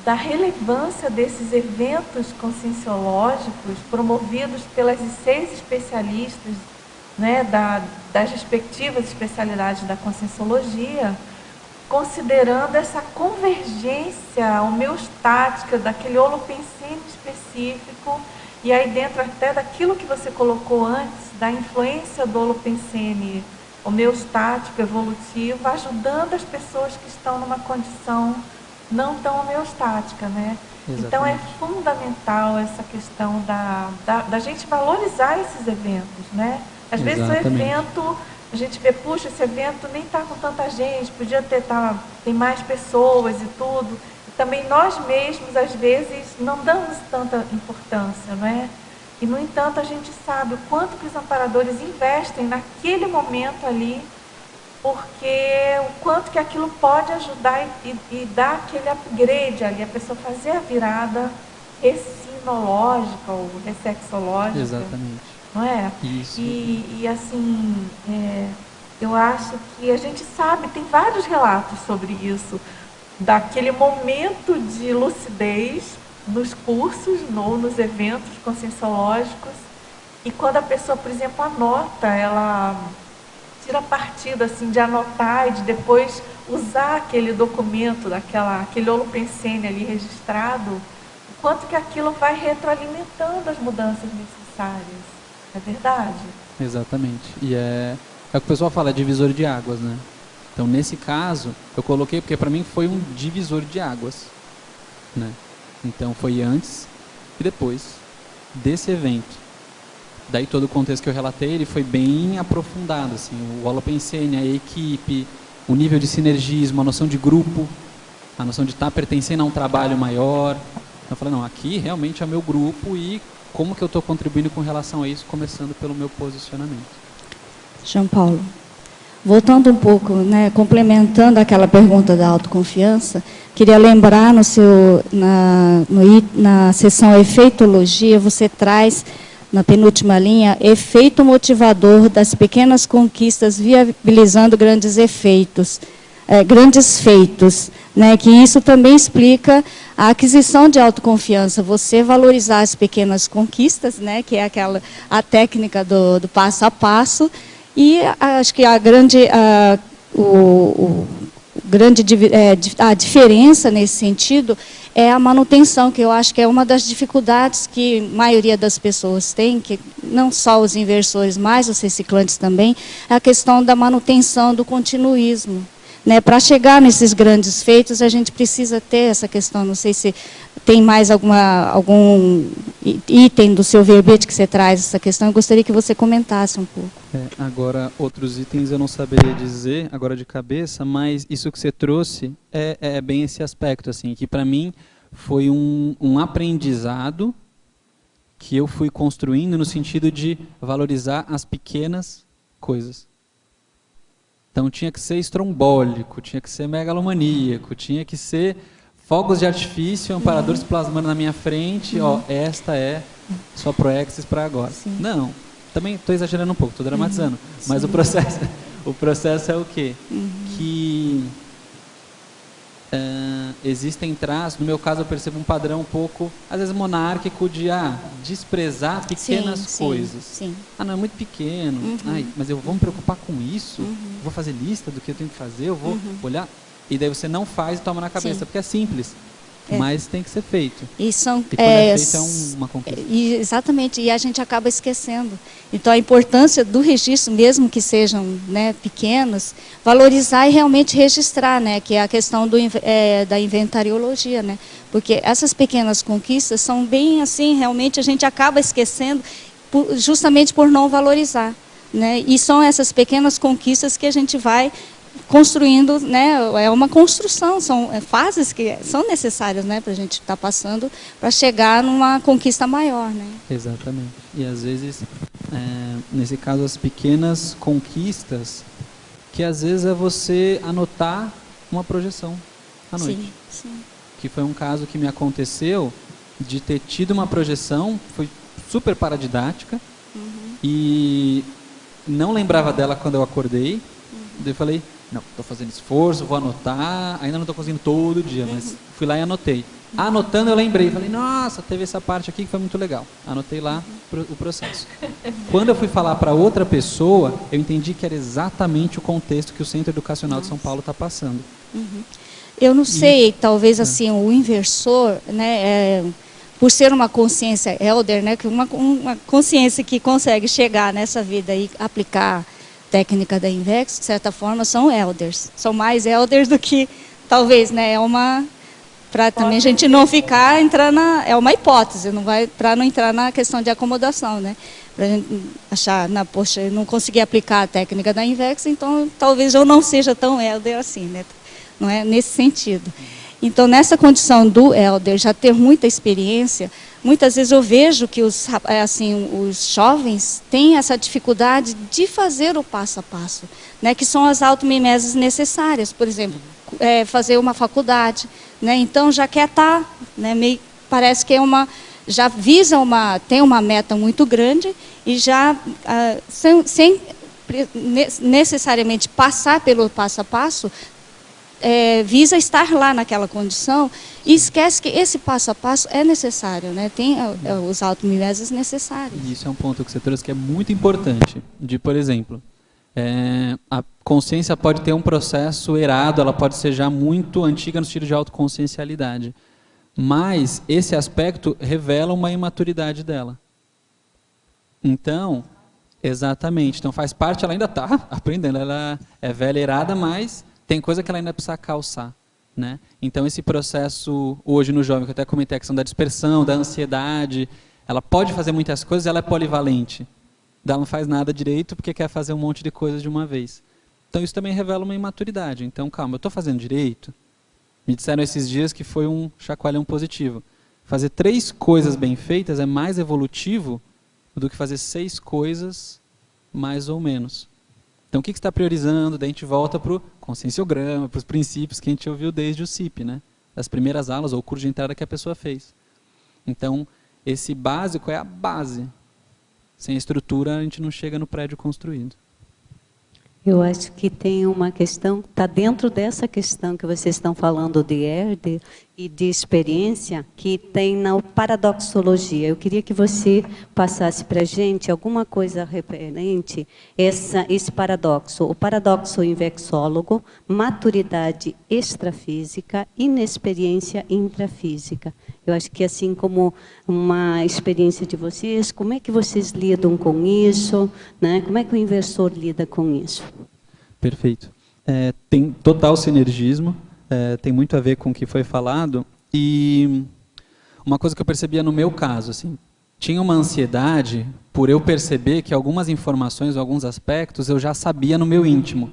B: da relevância desses eventos conscienciológicos promovidos pelas 6 especialistas, né, das respectivas especialidades da conscienciologia, considerando essa convergência homeostática daquele holopensene específico, e aí dentro até daquilo que você colocou antes, da influência do holopensene homeostático, evolutivo, ajudando as pessoas que estão numa condição não tão homeostática, né?
A: Exatamente.
B: Então é fundamental essa questão da gente valorizar esses eventos, né? Às vezes o evento, a gente vê, puxa, esse evento nem está com tanta gente, podia tem mais pessoas e tudo. E também nós mesmos, às vezes, não damos tanta importância, não é? E, no entanto, a gente sabe o quanto que os amparadores investem naquele momento ali, porque o quanto que aquilo pode ajudar e dar aquele upgrade ali, a pessoa fazer a virada recinológica ou ressexológica.
A: Exatamente.
B: Não é?
A: Isso.
B: E assim, eu acho que a gente sabe, tem vários relatos sobre isso, daquele momento de lucidez nos cursos, nos eventos conscienciológicos, e quando a pessoa, por exemplo, anota, ela tira partido assim, de anotar e de depois usar aquele documento, aquele holopensene ali registrado, o quanto que aquilo vai retroalimentando as mudanças necessárias. É verdade?
A: Exatamente. E é o que o pessoal fala, é divisor de águas, né? Então, nesse caso, eu coloquei porque para mim foi um divisor de águas, né? Então, foi antes e depois desse evento. Daí, todo o contexto que eu relatei, ele foi bem aprofundado, assim, o holopensene, a equipe, o nível de sinergismo, a noção de grupo, a noção de estar pertencendo a um trabalho maior. Eu falei, não, aqui realmente é meu grupo e como que eu estou contribuindo com relação a isso, começando pelo meu posicionamento.
E: João Paulo, voltando um pouco, né, complementando aquela pergunta da autoconfiança, queria lembrar na seção efeitologia, você traz, na penúltima linha, efeito motivador das pequenas conquistas viabilizando grandes efeitos, grandes feitos, né, que isso também explica a aquisição de autoconfiança, você valorizar as pequenas conquistas, né, que é a técnica do passo a passo, e acho que a diferença nesse sentido é a manutenção, que eu acho que é uma das dificuldades que a maioria das pessoas tem, que não só os inversores, mas os reciclantes também, é a questão da manutenção, do continuismo. Né? Para chegar nesses grandes feitos, a gente precisa ter essa questão. Não sei se tem mais algum item do seu verbete que você traz essa questão. Eu gostaria que você comentasse um pouco.
A: Agora, outros itens eu não saberia dizer agora de cabeça, mas isso que você trouxe é bem esse aspecto, assim, que para mim foi um aprendizado que eu fui construindo no sentido de valorizar as pequenas coisas. Então tinha que ser estrombólico, tinha que ser megalomaníaco, tinha que ser fogos de artifício, amparadores plasmando na minha frente, ó, esta é sua Proexis para agora. Sim. Não, também estou exagerando um pouco, estou dramatizando, mas o processo é o quê? Que existem traços, no meu caso eu percebo um padrão um pouco, às vezes monárquico, de desprezar pequenas coisas.
E: Sim.
A: Não, é muito pequeno, mas eu vou me preocupar com isso, vou fazer lista do que eu tenho que fazer, eu vou olhar, e daí você não faz e toma na cabeça, porque é simples. Mas tem que ser feito.
E: E
A: quando é feito é uma conquista.
E: Exatamente, e a gente acaba esquecendo. Então a importância do registro, mesmo que sejam, né, pequenos, valorizar e realmente registrar, né, que é a questão da inventariologia, né, porque essas pequenas conquistas são bem assim, realmente a gente acaba esquecendo justamente por não valorizar, né, e são essas pequenas conquistas que a gente vai construindo, né, é uma construção, são fases que são necessárias, né, para a gente estar passando para chegar numa conquista maior, né?
A: Exatamente. E às vezes, nesse caso, as pequenas conquistas, que às vezes é você anotar uma projeção à noite.
E: Sim.
A: Que foi um caso que me aconteceu de ter tido uma projeção, foi super paradidática, e não lembrava dela quando eu acordei. Daí eu falei, não, estou fazendo esforço, vou anotar, ainda não estou conseguindo todo dia, mas fui lá e anotei. Anotando eu lembrei, falei, nossa, teve essa parte aqui que foi muito legal. Anotei lá o processo. Quando eu fui falar para outra pessoa, eu entendi que era exatamente o contexto que o Centro Educacional de São Paulo está passando.
E: Eu não sei, talvez assim, o inversor, né, por ser uma consciência elder, né, uma consciência que consegue chegar nessa vida e aplicar técnica da Invex, de certa forma, são elders. São mais elders do que, talvez, né, para também a gente não ficar entrando é uma hipótese, para não entrar na questão de acomodação, né? Para a gente achar, poxa, eu não consegui aplicar a técnica da Invex, então talvez eu não seja tão elder assim, né? Não é nesse sentido. Então, nessa condição do elder já ter muita experiência, muitas vezes eu vejo que os jovens têm essa dificuldade de fazer o passo a passo, né, que são as automimeses necessárias. Por exemplo, fazer uma faculdade, né, então já quer estar, né, parece que já visa tem uma meta muito grande e já, sem necessariamente passar pelo passo a passo, visa estar lá naquela condição e esquece que esse passo a passo é necessário, né? Tem os automimeses necessários.
A: E isso é um ponto que você trouxe que é muito importante. Por exemplo, a consciência pode ter um processo errado, ela pode ser já muito antiga no sentido de autoconsciencialidade. Mas esse aspecto revela uma imaturidade dela. Então, exatamente. Então faz parte, ela ainda está aprendendo. Ela é velha, errada, mas tem coisa que ela ainda precisa calçar, né? Então esse processo hoje no jovem, que eu até comentei a questão da dispersão, da ansiedade, ela pode fazer muitas coisas, ela é polivalente. Ela não faz nada direito porque quer fazer um monte de coisas de uma vez. Então isso também revela uma imaturidade. Então calma, eu estou fazendo direito? Me disseram esses dias que foi um chacoalhão positivo. Fazer 3 coisas bem feitas é mais evolutivo do que fazer 6 coisas mais ou menos. Então, o que você está priorizando? Daí a gente volta para o conscienciograma, para os princípios que a gente ouviu desde o CIP, né? Das primeiras aulas ou o curso de entrada que a pessoa fez. Então, esse básico é a base. Sem a estrutura, a gente não chega no prédio construído.
H: Eu acho que tem uma questão, está dentro dessa questão que vocês estão falando de herder, e de experiência que tem na paradoxologia. Eu queria que você passasse para a gente alguma coisa referente a esse paradoxo. O paradoxo invexólogo, maturidade extrafísica, inexperiência intrafísica. Eu acho que assim como uma experiência de vocês, como é que vocês lidam com isso, né? Como é que o inversor lida com isso?
A: Perfeito. Tem total sinergismo. Tem muito a ver com o que foi falado, e uma coisa que eu percebia no meu caso, assim, tinha uma ansiedade por eu perceber que algumas informações, alguns aspectos, eu já sabia no meu íntimo,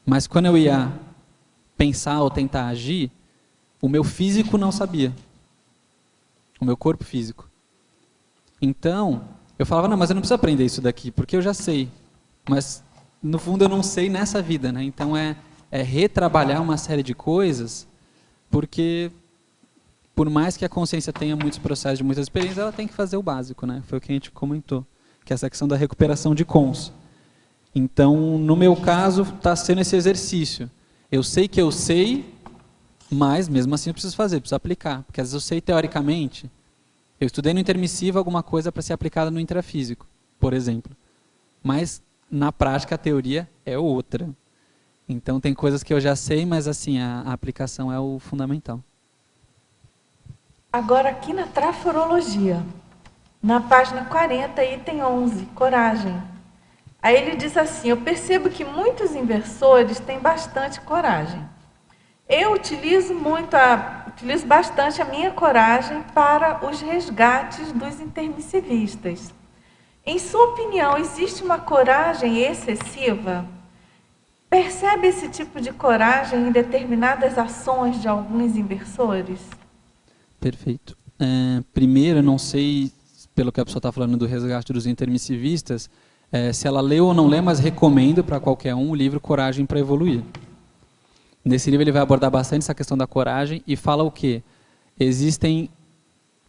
A: mas quando eu ia pensar ou tentar agir, o meu físico não sabia, o meu corpo físico. Então, eu falava, não, mas eu não preciso aprender isso daqui, porque eu já sei, mas no fundo eu não sei nessa vida, né? Então é retrabalhar uma série de coisas, porque por mais que a consciência tenha muitos processos de muitas experiências, ela tem que fazer o básico, né? Foi o que a gente comentou, que é essa questão da recuperação de cons. Então, no meu caso, está sendo esse exercício. Eu sei que eu sei, mas mesmo assim eu preciso fazer, preciso aplicar, porque às vezes eu sei teoricamente. Eu estudei no intermissivo alguma coisa para ser aplicada no intrafísico, por exemplo. Mas na prática a teoria é outra. Então, tem coisas que eu já sei, mas assim, a aplicação é o fundamental.
B: Agora, aqui na traforologia, na página 40, item 11, coragem. Aí ele diz assim, eu percebo que muitos inversores têm bastante coragem. Eu utilizo bastante a minha coragem para os resgates dos intermissivistas. Em sua opinião, existe uma coragem excessiva? Percebe esse tipo de coragem em determinadas ações de alguns inversores?
A: Perfeito. Primeiro, eu não sei, pelo que a pessoa está falando do resgate dos intermissivistas, se ela leu ou não lê, mas recomendo para qualquer um o livro Coragem para Evoluir. Nesse livro ele vai abordar bastante essa questão da coragem e fala o quê? Existem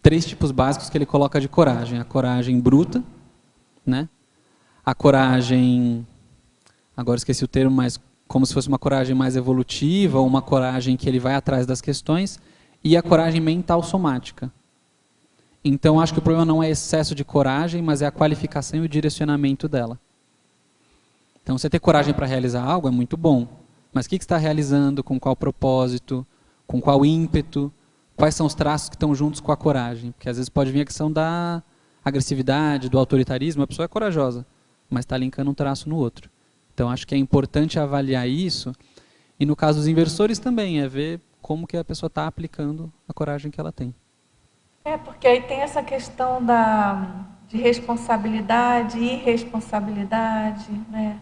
A: 3 tipos básicos que ele coloca de coragem. A coragem bruta, né? A coragem... Agora esqueci o termo, mas como se fosse uma coragem mais evolutiva, ou uma coragem que ele vai atrás das questões, e a coragem mental somática. Então, acho que o problema não é excesso de coragem, mas é a qualificação e o direcionamento dela. Então, você ter coragem para realizar algo é muito bom, mas o que você está realizando, com qual propósito, com qual ímpeto, quais são os traços que estão juntos com a coragem? Porque às vezes pode vir a questão da agressividade, do autoritarismo, a pessoa é corajosa, mas está linkando um traço no outro. Então, acho que é importante avaliar isso. E no caso dos inversores também, é ver como que a pessoa está aplicando a coragem que ela tem.
B: Porque aí tem essa questão de responsabilidade e irresponsabilidade, né?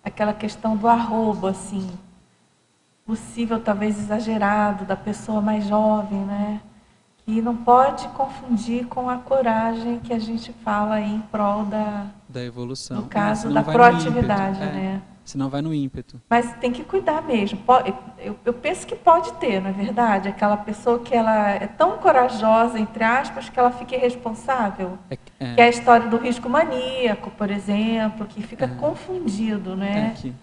B: Aquela questão do arrobo, assim, possível, talvez exagerado, da pessoa mais jovem, né? Que não pode confundir com a coragem que a gente fala aí em prol da
A: evolução.
B: No caso da proatividade, né?
A: Senão vai no ímpeto.
B: Mas tem que cuidar mesmo. Eu penso que pode ter, na verdade, aquela pessoa que ela é tão corajosa, entre aspas, que ela fica irresponsável. Que é a história do risco maníaco, por exemplo, que fica confundido, né?
A: Que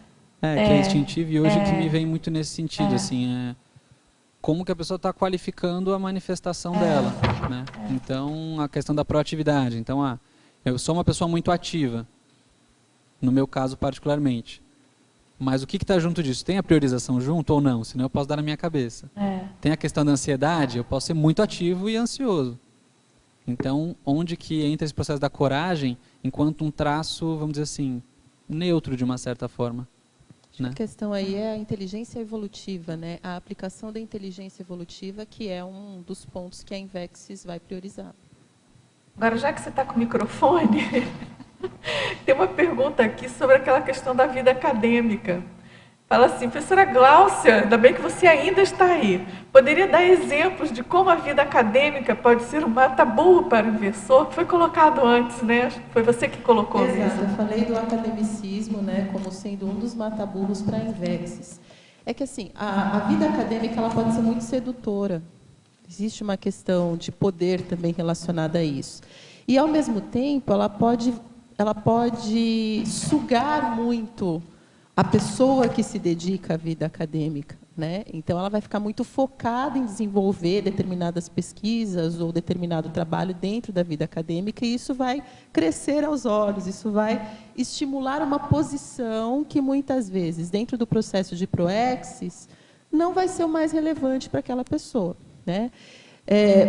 A: é instintivo, e hoje que me vem muito nesse sentido, assim, como que a pessoa está qualificando a manifestação dela, né? Então, a questão da proatividade. Então, eu sou uma pessoa muito ativa, no meu caso particularmente. Mas o que está junto disso? Tem a priorização junto ou não? Senão eu posso dar na minha cabeça. Tem a questão da ansiedade, eu posso ser muito ativo e ansioso. Então, onde que entra esse processo da coragem, enquanto um traço, vamos dizer assim, neutro de uma certa forma? Né?
C: A questão aí é a inteligência evolutiva, né? A aplicação da inteligência evolutiva, que é um dos pontos que a Invexis vai priorizar.
B: Agora, já que você está com o microfone... Tem uma pergunta aqui sobre aquela questão da vida acadêmica. Fala assim, professora Gláucia, ainda bem que você ainda está aí. Poderia dar exemplos de como a vida acadêmica pode ser um mata-burro para o inversor? Foi colocado antes, né? Foi você que colocou.
C: Exato, eu falei do academicismo, né, como sendo um dos mata-burros para a Invexis. É que assim, a vida acadêmica ela pode ser muito sedutora. Existe uma questão de poder também relacionada a isso. E, ao mesmo tempo, ela pode sugar muito a pessoa que se dedica à vida acadêmica, né? Então, ela vai ficar muito focada em desenvolver determinadas pesquisas ou determinado trabalho dentro da vida acadêmica, e isso vai crescer aos olhos, isso vai estimular uma posição que, muitas vezes, dentro do processo de proexis, não vai ser o mais relevante para aquela pessoa, né?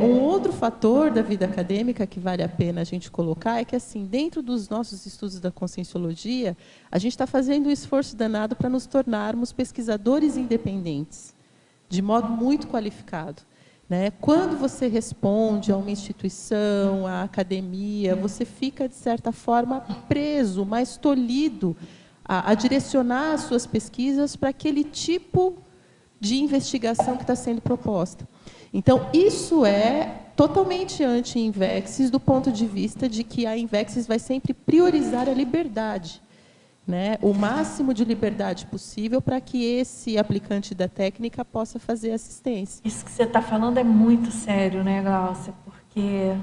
C: Um outro fator da vida acadêmica que vale a pena a gente colocar é que, assim, dentro dos nossos estudos da conscienciologia, a gente está fazendo um esforço danado para nos tornarmos pesquisadores independentes, de modo muito qualificado, né? Quando você responde a uma instituição, à academia, você fica, de certa forma, preso, mais tolhido a direcionar as suas pesquisas para aquele tipo de investigação que está sendo proposta. Então, isso é totalmente anti-Invexis, do ponto de vista de que a Invexis vai sempre priorizar a liberdade, né? O máximo de liberdade possível para que esse aplicante da técnica possa fazer assistência.
B: Isso que você está falando é muito sério, né, Glaucia? Porque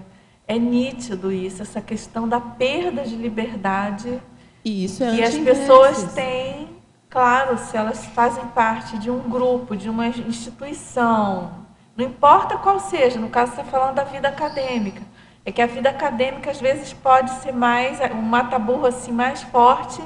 B: é nítido isso, essa questão da perda de liberdade
C: e isso é
B: que as pessoas têm, claro, se elas fazem parte de um grupo, de uma instituição. Não importa qual seja, no caso você está falando da vida acadêmica. É que a vida acadêmica, às vezes, pode ser mais, um mata-burro assim, mais forte,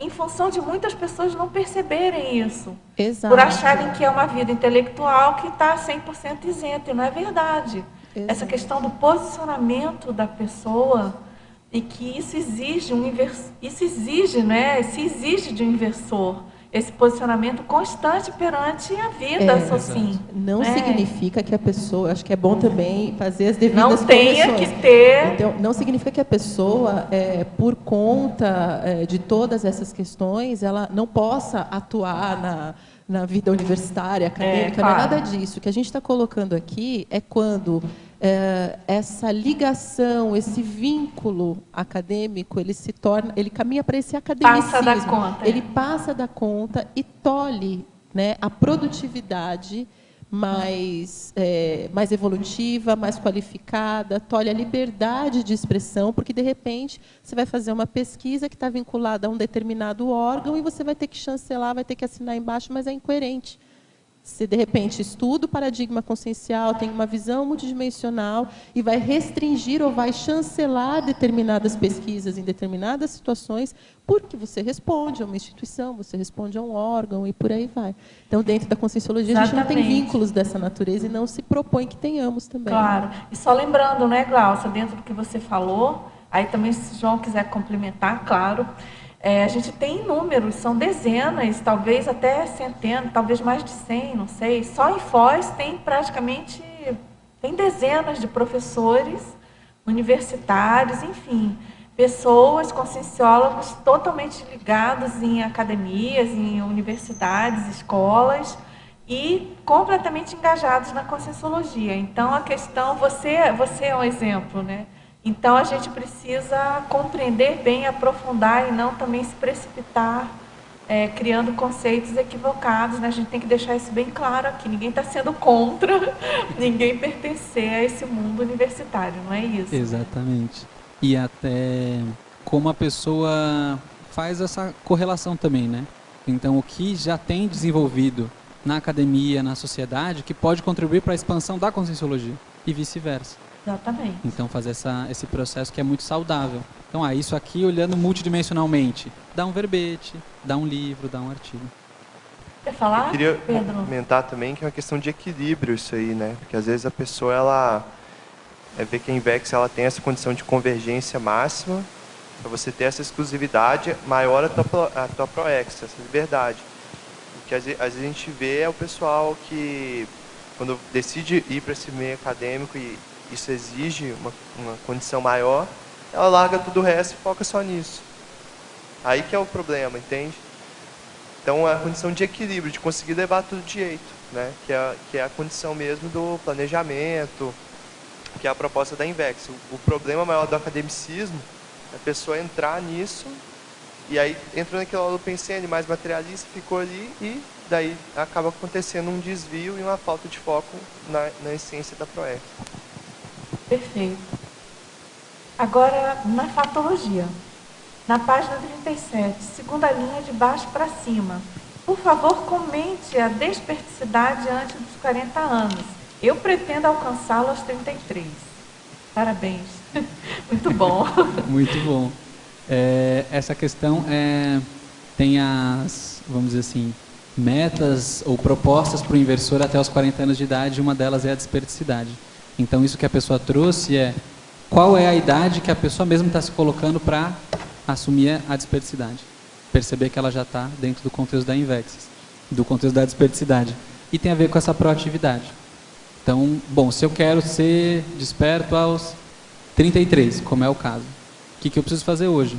B: em função de muitas pessoas não perceberem isso.
C: Exato.
B: Por acharem que é uma vida intelectual que está 100% isenta, e não é verdade.
C: Exato.
B: Essa questão do posicionamento da pessoa, e que isso exige né? Se exige de um inversor. Esse posicionamento constante perante a vida, assim.
C: Não significa que a pessoa, acho que é bom também fazer as devidas
B: não tenha
C: correções.
B: Que ter.
C: Então, não significa que a pessoa, por conta de todas essas questões, ela não possa atuar na vida universitária, acadêmica,
B: claro.
C: Não é nada disso. O que a gente está colocando aqui é quando essa ligação, esse vínculo acadêmico, ele caminha para esse academicismo.
B: Passa da conta.
C: Ele passa da conta e tolhe, né, a produtividade mais evolutiva, mais qualificada, tolhe a liberdade de expressão, porque, de repente, você vai fazer uma pesquisa que está vinculada a um determinado órgão e você vai ter que chancelar, vai ter que assinar embaixo, mas é incoerente. Você, de repente, estuda o paradigma consciencial, tem uma visão multidimensional e vai restringir ou vai chancelar determinadas pesquisas em determinadas situações, porque você responde a uma instituição, você responde a um órgão e por aí vai. Então, dentro da conscienciologia, a gente não tem vínculos dessa natureza e não se propõe que tenhamos também.
B: Claro. E só lembrando, né, Glaucia, dentro do que você falou, aí também, se o João quiser complementar, claro, a gente tem números, são dezenas, talvez até centenas, talvez mais de 100, não sei. Só em Foz tem dezenas de professores universitários, enfim, pessoas, conscienciólogos totalmente ligados em academias, em universidades, escolas e completamente engajados na conscienciologia. Então, a questão, você é um exemplo, né? Então, a gente precisa compreender bem, aprofundar e não também se precipitar, criando conceitos equivocados, né? A gente tem que deixar isso bem claro aqui. Ninguém está sendo contra ninguém pertencer a esse mundo universitário, não é isso?
A: Exatamente. E até como a pessoa faz essa correlação também, né? Então, o que já tem desenvolvido na academia, na sociedade, que pode contribuir para a expansão da conscienciologia e vice-versa.
B: Exatamente.
A: Então, fazer esse processo que é muito saudável. Então, isso aqui, olhando multidimensionalmente, dá um verbete, dá um livro, dá um artigo.
B: Quer falar,
F: Eu queria
B: Pedro?
F: comentar também que é uma questão de equilíbrio isso aí, né? Porque às vezes a pessoa, ela vê que a Invex, ela tem essa condição de convergência máxima, para você ter essa exclusividade maior a tua proex, essa liberdade. O que às vezes a gente vê é o pessoal que, quando decide ir para esse meio acadêmico e isso exige uma condição maior, ela larga tudo o resto e foca só nisso. Aí que é o problema, entende? Então é a condição de equilíbrio, de conseguir levar tudo de jeito, né? Que é a condição mesmo do planejamento, que é a proposta da Invex. O problema maior do academicismo é a pessoa entrar nisso e aí entrou naquele holopensene mais materialista, ficou ali e daí acaba acontecendo um desvio e uma falta de foco na essência da proex.
B: Perfeito. Agora, na fatologia. na página 37, segunda linha de baixo para cima. Por favor, comente a desperticidade antes dos 40 anos. Eu pretendo alcançá-lo aos 33. Parabéns. Muito bom.
A: Muito bom. Essa questão tem as, vamos dizer assim, metas ou propostas para o inversor até os 40 anos de idade, uma delas é a desperticidade. Então, isso que a pessoa trouxe qual é a idade que a pessoa mesmo está se colocando para assumir a desperticidade. Perceber que ela já está dentro do contexto da Invexis, do contexto da desperticidade. E tem a ver com essa proatividade. Então, bom, se eu quero ser desperto aos 33, como é o caso, o que eu preciso fazer hoje?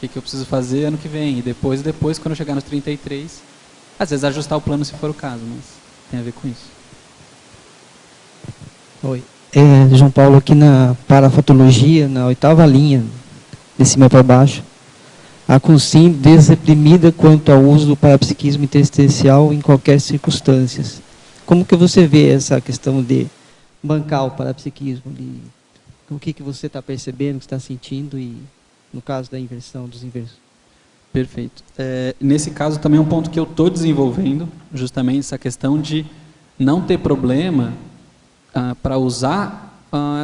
A: O que eu preciso fazer ano que vem? E depois, quando eu chegar nos 33, às vezes ajustar o plano se for o caso, mas tem a ver com isso.
L: Oi. João Paulo, aqui na parafatologia, na 8ª linha, de cima para baixo, a Consim desreprimida quanto ao uso do parapsiquismo intersticial em qualquer circunstância. Como que você vê essa questão de bancar o parapsiquismo? O que você está percebendo, o que está sentindo, e no caso da inversão dos inversos?
A: Perfeito. Nesse caso também é um ponto que eu estou desenvolvendo, justamente essa questão de não ter problema para usar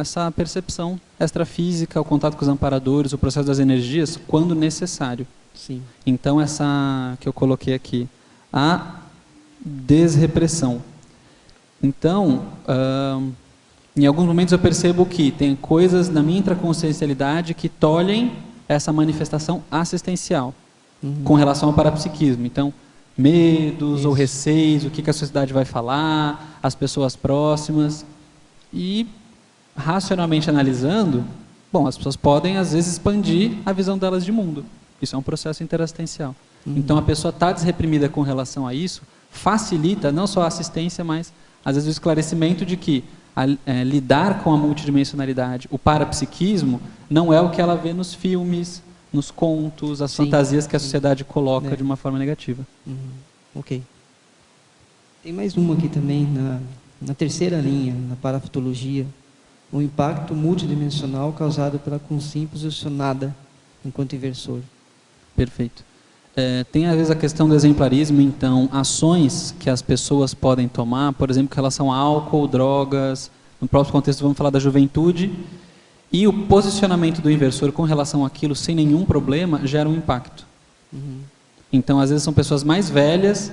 A: essa percepção extrafísica, o contato com os amparadores, o processo das energias, quando necessário.
L: Sim.
A: Então, essa que eu coloquei aqui, a desrepressão. Então, em alguns momentos eu percebo que tem coisas na minha intraconsciencialidade que tolhem essa manifestação assistencial com relação ao parapsiquismo. Então, medos ou receios, o que a sociedade vai falar, as pessoas próximas. E, racionalmente analisando, bom, as pessoas podem, às vezes, expandir a visão delas de mundo. Isso é um processo interassistencial. Então, a pessoa está desreprimida com relação a isso, facilita não só a assistência, mas, às vezes, o esclarecimento de que lidar com a multidimensionalidade, o parapsiquismo, não é o que ela vê nos filmes, nos contos, as fantasias que a sociedade coloca de uma forma negativa.
L: Ok. Tem mais uma aqui também, na 3ª linha, na parafatologia, o impacto multidimensional causado pela Consim posicionada enquanto inversor.
A: Perfeito. Tem às vezes a questão do exemplarismo, então ações que as pessoas podem tomar, por exemplo, com relação a álcool, drogas, no próprio contexto vamos falar da juventude, e o posicionamento do inversor com relação àquilo sem nenhum problema gera um impacto. Então às vezes são pessoas mais velhas,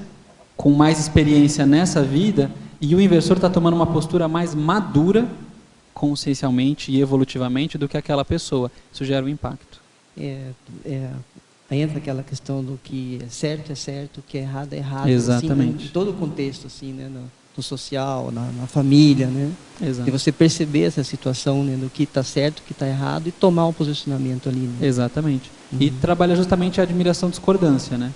A: com mais experiência nessa vida, e o inversor está tomando uma postura mais madura, consciencialmente e evolutivamente, do que aquela pessoa. Isso gera um impacto.
L: Aí entra aquela questão do que é certo, o que é errado.
A: Exatamente.
L: Assim, em todo o contexto, assim, né, no social, na família, né?
A: Exato.
L: E você perceber essa situação, né, do que está certo, o que está errado, e tomar um posicionamento ali. Né?
A: Exatamente. E trabalha justamente a admiração discordância, né?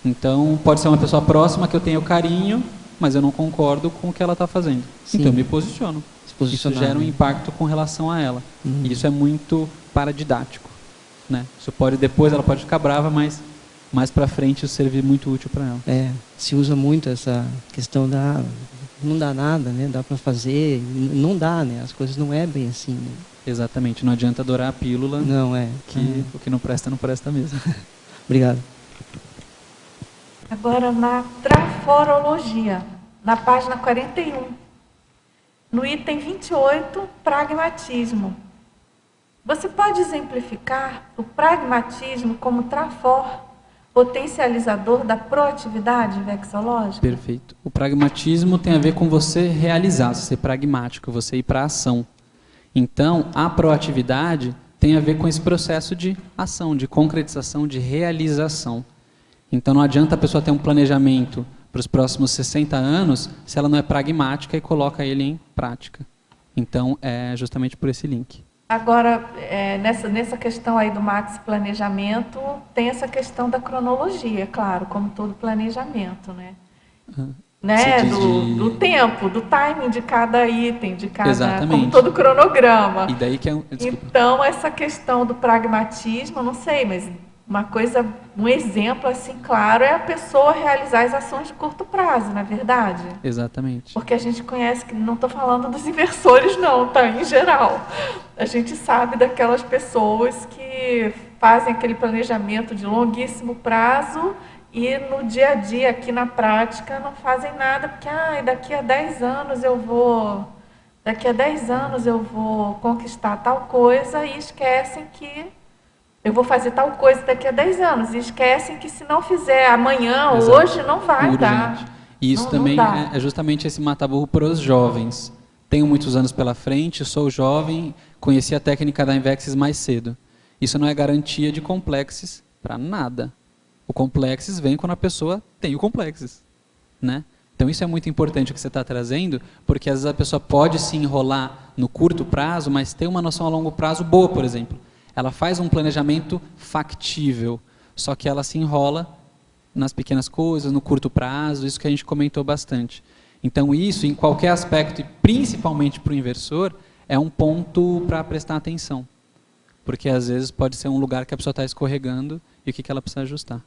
A: Então, pode ser uma pessoa próxima que eu tenho carinho, mas eu não concordo com o que ela está fazendo.
L: Sim.
A: Então, eu me posiciono. Isso gera um impacto com relação a ela. E isso é muito paradidático. Né? Isso pode, depois ela pode ficar brava, mas mais para frente isso servir muito útil para ela.
L: Se usa muito essa questão da não dá nada, né? Dá para fazer, não dá, né? As coisas não é bem assim. Né?
A: Exatamente, não adianta adorar a pílula.
L: Não é.
A: Que o que não presta mesmo.
L: Obrigado.
B: Agora na traforologia, na página 41, no item 28, pragmatismo. Você pode exemplificar o pragmatismo como trafor, potencializador da proatividade vexológica?
A: Perfeito. O pragmatismo tem a ver com você realizar, ser pragmático, você ir para a ação. Então, a proatividade tem a ver com esse processo de ação, de concretização, de realização. Então, não adianta a pessoa ter um planejamento para os próximos 60 anos se ela não é pragmática e coloca ele em prática. Então, é justamente por esse link.
B: Agora, nessa questão aí do maxi planejamento, tem essa questão da cronologia, claro, como todo planejamento, né? Do tempo, do timing de cada item, de cada,
A: exatamente,
B: como todo cronograma.
A: E daí que
B: então, essa questão do pragmatismo, não sei, mas um exemplo assim claro é a pessoa realizar as ações de curto prazo, não é verdade?
A: Exatamente.
B: Porque a gente conhece, que não estou falando dos inversores não, tá? Em geral. A gente sabe daquelas pessoas que fazem aquele planejamento de longuíssimo prazo e no dia a dia, aqui na prática, não fazem nada, porque daqui a 10 anos eu vou conquistar tal coisa e esquecem que eu vou fazer tal coisa daqui a 10 anos. E esquecem que se não fizer amanhã ou hoje, não vai dar.
A: E isso também é justamente esse mata-burro para os jovens. Tenho muitos anos pela frente, sou jovem, conheci a técnica da Invexis mais cedo. Isso não é garantia de complexes para nada. O complexes vem quando a pessoa tem o complexes, né? Então isso é muito importante o que você está trazendo, porque às vezes a pessoa pode se enrolar no curto prazo, mas tem uma noção a longo prazo boa, por exemplo. Ela faz um planejamento factível, só que ela se enrola nas pequenas coisas, no curto prazo, isso que a gente comentou bastante. Então isso, em qualquer aspecto, e principalmente para o inversor, é um ponto para prestar atenção. Porque às vezes pode ser um lugar que a pessoa está escorregando e o que ela precisa ajustar.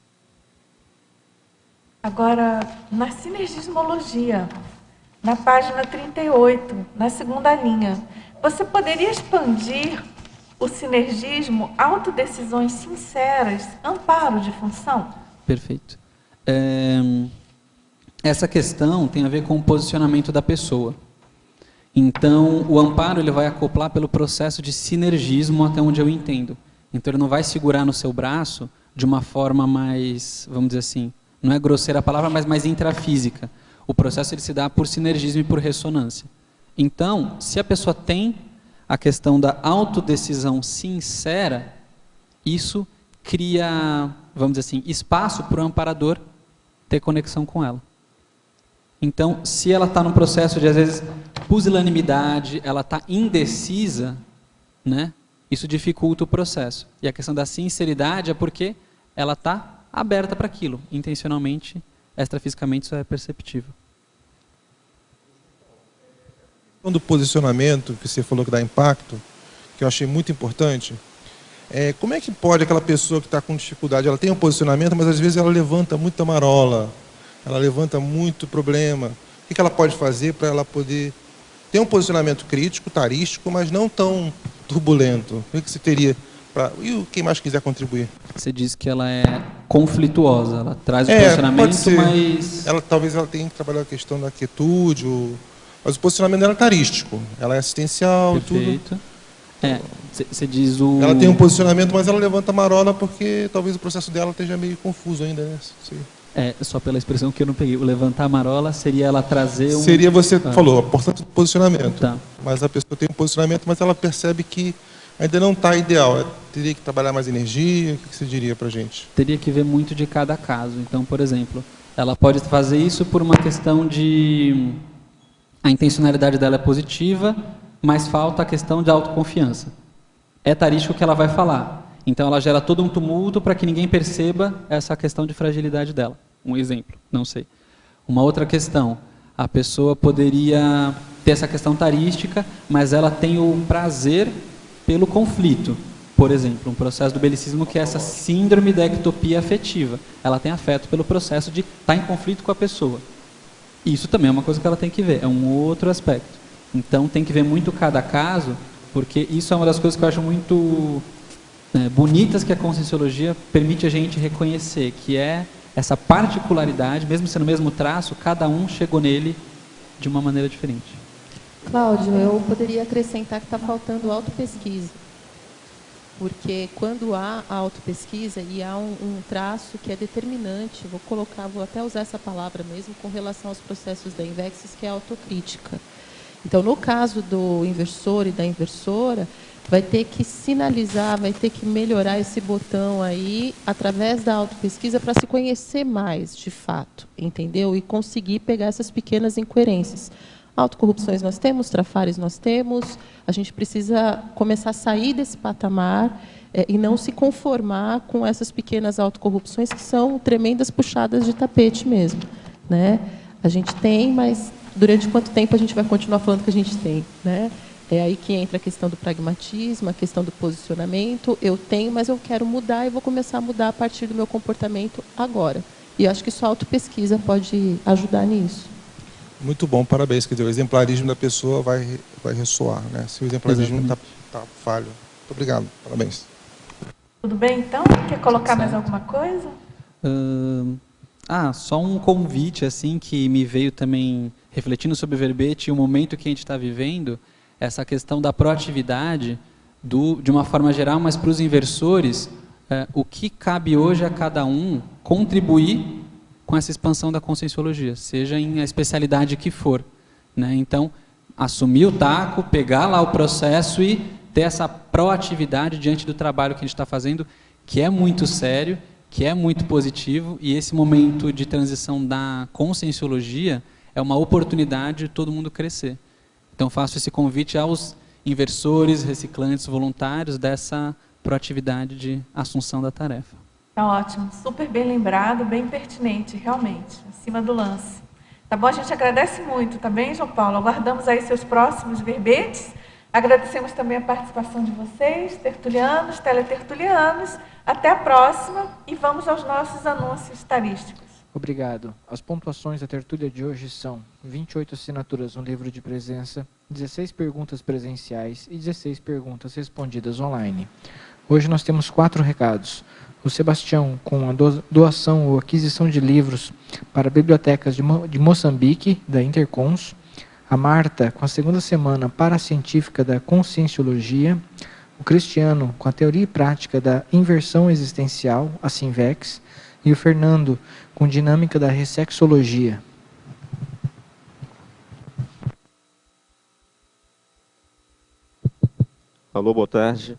B: Agora, na sinergismologia, na página 38, na segunda linha, você poderia expandir o sinergismo, autodecisões sinceras, amparo de função?
A: Perfeito. Essa questão tem a ver com o posicionamento da pessoa. Então, o amparo ele vai acoplar pelo processo de sinergismo, até onde eu entendo. Então, ele não vai segurar no seu braço de uma forma mais, vamos dizer assim, não é grosseira a palavra, mas mais intrafísica. O processo ele se dá por sinergismo e por ressonância. Então, se a pessoa tem a questão da autodecisão sincera, isso cria, vamos dizer assim, espaço para o amparador ter conexão com ela. Então, se ela está num processo de, às vezes, pusilanimidade, ela está indecisa, né? Isso dificulta o processo. E a questão da sinceridade é porque ela está aberta para aquilo. Intencionalmente, extrafisicamente, isso é perceptível.
G: Do posicionamento, que você falou que dá impacto, que eu achei muito importante, como é que pode aquela pessoa que está com dificuldade, ela tem um posicionamento, mas às vezes ela levanta muita marola, ela levanta muito problema. O que ela pode fazer para ela poder ter um posicionamento crítico, tarístico, mas não tão turbulento? O que você teria para... E quem mais quiser contribuir?
A: Você diz que ela é conflituosa, ela traz o posicionamento, mas...
G: Talvez ela tenha que trabalhar a questão da quietude, mas o posicionamento dela é tarístico, ela é assistencial.
A: Perfeito.
G: Tudo.
A: Você diz o...
G: Ela tem um posicionamento, mas ela levanta marola porque talvez o processo dela esteja meio confuso ainda, né?
A: Só pela expressão que eu não peguei. O levantar a marola seria ela trazer um...
G: Seria, você falou, portanto, posicionamento.
A: Tá.
G: Mas a pessoa tem um posicionamento, mas ela percebe que ainda não está ideal. Ela teria que trabalhar mais energia. O que você diria para a gente?
A: Teria que ver muito de cada caso. Então, por exemplo, ela pode fazer isso por uma questão de... A intencionalidade dela é positiva, mas falta a questão de autoconfiança. É tarístico que ela vai falar. Então, ela gera todo um tumulto para que ninguém perceba essa questão de fragilidade dela. Um exemplo, não sei. Uma outra questão, a pessoa poderia ter essa questão tarística, mas ela tem o prazer pelo conflito. Por exemplo, um processo do belicismo que é essa síndrome da ectopia afetiva. Ela tem afeto pelo processo de estar em conflito com a pessoa. Isso também é uma coisa que ela tem que ver, é um outro aspecto. Então, tem que ver muito cada caso, porque isso é uma das coisas que eu acho muito... bonitas que a Conscienciologia permite a gente reconhecer, que é essa particularidade, mesmo sendo o mesmo traço, cada um chegou nele de uma maneira diferente.
C: Cláudio, eu poderia acrescentar que está faltando autopesquisa, porque quando há a autopesquisa e há um traço que é determinante, vou até usar essa palavra mesmo, com relação aos processos da Invexis, que é a autocrítica. Então, no caso do inversor e da inversora, vai ter que sinalizar, vai ter que melhorar esse botão aí, através da autopesquisa, para se conhecer mais, de fato, entendeu? E conseguir pegar essas pequenas incoerências. Autocorrupções nós temos, trafares nós temos, a gente precisa começar a sair desse patamar e não se conformar com essas pequenas autocorrupções que são tremendas puxadas de tapete mesmo, né? A gente tem, mas durante quanto tempo a gente vai continuar falando que a gente tem, né? É aí que entra a questão do pragmatismo, a questão do posicionamento. Eu tenho, mas eu quero mudar e vou começar a mudar a partir do meu comportamento agora. E eu acho que só a autopesquisa pode ajudar nisso.
G: Muito bom, parabéns. Quer dizer, o exemplarismo da pessoa vai ressoar, né? Se o exemplarismo está falho. Muito obrigado, parabéns.
B: Tudo bem, então? Quer colocar mais alguma coisa?
A: Só um convite assim que me veio também refletindo sobre o verbete e o momento que a gente está vivendo, essa questão da proatividade de uma forma geral, mas para os inversores, o que cabe hoje a cada um contribuir com essa expansão da conscienciologia, seja em a especialidade que for, né? Então, assumir o taco, pegar lá o processo e ter essa proatividade diante do trabalho que a gente está fazendo, que é muito sério, que é muito positivo, e esse momento de transição da conscienciologia é uma oportunidade de todo mundo crescer. Então, faço esse convite aos inversores, reciclantes, voluntários dessa proatividade de assunção da tarefa.
B: Tá ótimo, super bem lembrado, bem pertinente, realmente, acima do lance. Tá bom? A gente agradece muito, tá bem, João Paulo? Aguardamos aí seus próximos verbetes. Agradecemos também a participação de vocês, tertulianos, teletertulianos. Até a próxima e vamos aos nossos anúncios tarísticos.
M: Obrigado. As pontuações da tertúlia de hoje são 28 assinaturas no livro de presença, 16 perguntas presenciais e 16 perguntas respondidas online. Hoje nós temos 4 recados. O Sebastião com a doação ou aquisição de livros para bibliotecas de Moçambique, da Intercons. A Marta com a segunda semana paracientífica da Conscienciologia. O Cristiano com a teoria e prática da inversão existencial, a Sinvex. E o Fernando com dinâmica da ressexologia.
N: Alô, boa tarde.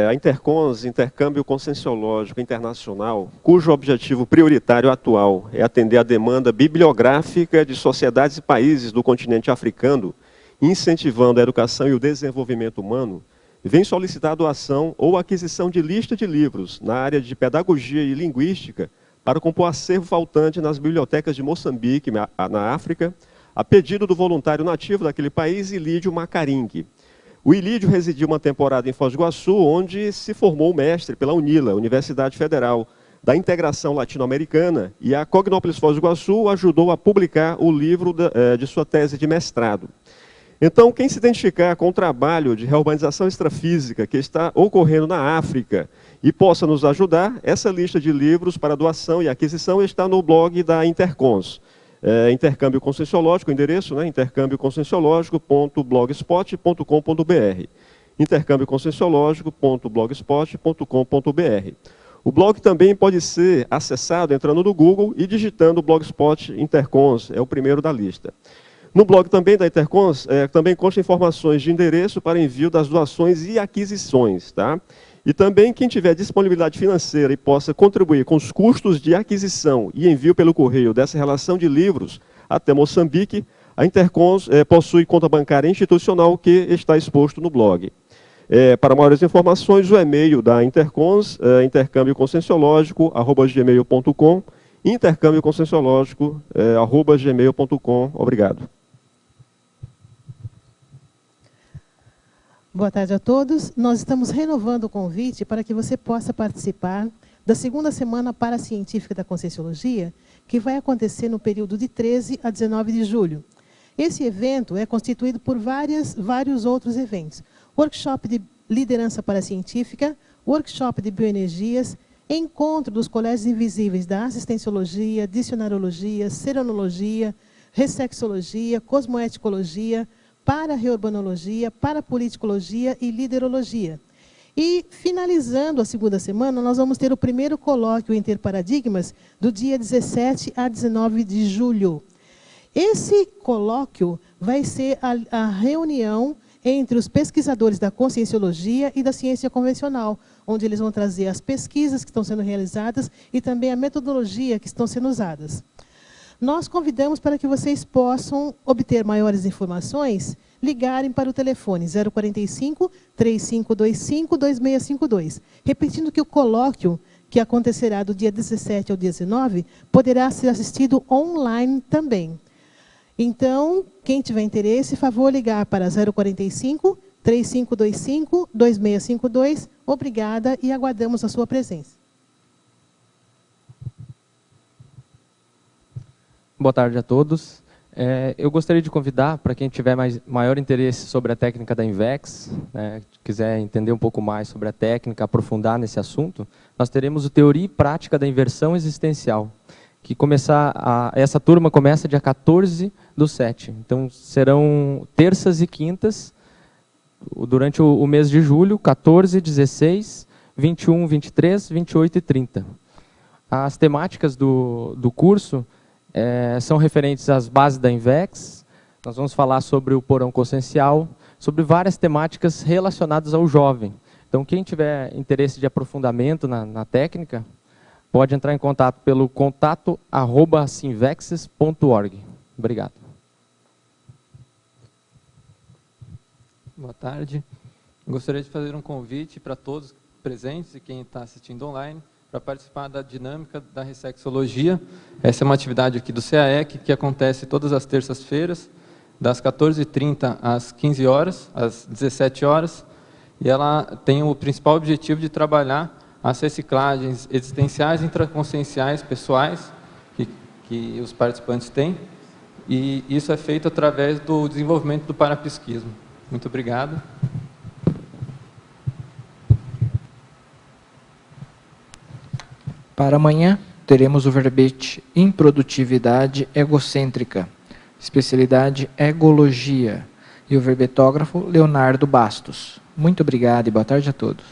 N: A Intercons, Intercâmbio Conscienciológico Internacional, cujo objetivo prioritário atual é atender a demanda bibliográfica de sociedades e países do continente africano, incentivando a educação e o desenvolvimento humano, vem solicitar a doação ou aquisição de lista de livros na área de pedagogia e linguística para compor acervo faltante nas bibliotecas de Moçambique, na África, a pedido do voluntário nativo daquele país, Ilídio Macaringue. O Ilídio residiu uma temporada em Foz do Iguaçu, onde se formou mestre pela UNILA, Universidade Federal da Integração Latino-Americana, e a Cognópolis Foz do Iguaçu ajudou a publicar o livro de sua tese de mestrado. Então, quem se identificar com o trabalho de reurbanização extrafísica que está ocorrendo na África e possa nos ajudar, essa lista de livros para doação e aquisição está no blog da Intercons. Intercâmbio Conscienciológico, o endereço, né? intercâmbioConscienciológico.blogspot.com.br. intercâmbioConscienciológico.blogspot.com.br. O blog também pode ser acessado entrando no Google e digitando Blogspot Intercons, é o primeiro da lista. No blog também da Intercons, também consta informações de endereço para envio das doações e aquisições, tá? E também quem tiver disponibilidade financeira e possa contribuir com os custos de aquisição e envio pelo correio dessa relação de livros até Moçambique, a Intercons possui conta bancária institucional que está exposto no blog. Para maiores informações, o e-mail da Intercons, intercâmbioConscienciológico@gmail.com, intercâmbioConscienciológico@gmail.com. Obrigado.
O: Boa tarde a todos. Nós estamos renovando o convite para que você possa participar da segunda semana paracientífica da Conscienciologia, que vai acontecer no período de 13 a 19 de julho. Esse evento é constituído por vários outros eventos. Workshop de liderança paracientífica, workshop de bioenergias, encontro dos colégios invisíveis da assistenciologia, dicionarologia, seronologia, ressexologia, cosmoeticologia, para reurbanologia, para politicologia e liderologia. E, finalizando a segunda semana, nós vamos ter o primeiro colóquio Interparadigmas, do dia 17 a 19 de julho. Esse colóquio vai ser a reunião entre os pesquisadores da conscienciologia e da ciência convencional, onde eles vão trazer as pesquisas que estão sendo realizadas e também a metodologia que estão sendo usadas. Nós convidamos para que vocês possam obter maiores informações, ligarem para o telefone 045-3525-2652. Repetindo que o colóquio, que acontecerá do dia 17 ao 19, poderá ser assistido online também. Então, quem tiver interesse, favor ligar para 045-3525-2652. Obrigada e aguardamos a sua presença.
P: Boa tarde a todos. Eu gostaria de convidar, para quem tiver maior interesse sobre a técnica da Invex, né, quiser entender um pouco mais sobre a técnica, aprofundar nesse assunto, nós teremos o Teoria e Prática da Inversão Existencial, que essa turma começa dia 14/7. Então, serão terças e quintas, durante o mês de julho, 14, 16, 21, 23, 28 e 30. As temáticas do curso são referentes às bases da Invex. Nós vamos falar sobre o porão consciencial, sobre várias temáticas relacionadas ao jovem. Então, quem tiver interesse de aprofundamento na técnica, pode entrar em contato pelo contato@sinvexes.org. Obrigado.
D: Boa tarde. Gostaria de fazer um convite para todos presentes e quem está assistindo online para participar da dinâmica da Ressexologia. Essa é uma atividade aqui do CAEC que acontece todas as terças-feiras, das 14h30 às 15 horas, às 17 horas, e ela tem o principal objetivo de trabalhar as reciclagens existenciais, intraconscienciais, pessoais, que os participantes têm, e isso é feito através do desenvolvimento do parapsiquismo. Muito obrigado.
M: Para amanhã, teremos o verbete Improdutividade Egocêntrica, especialidade Egologia, e o verbetógrafo Leonardo Bastos. Muito obrigado e boa tarde a todos.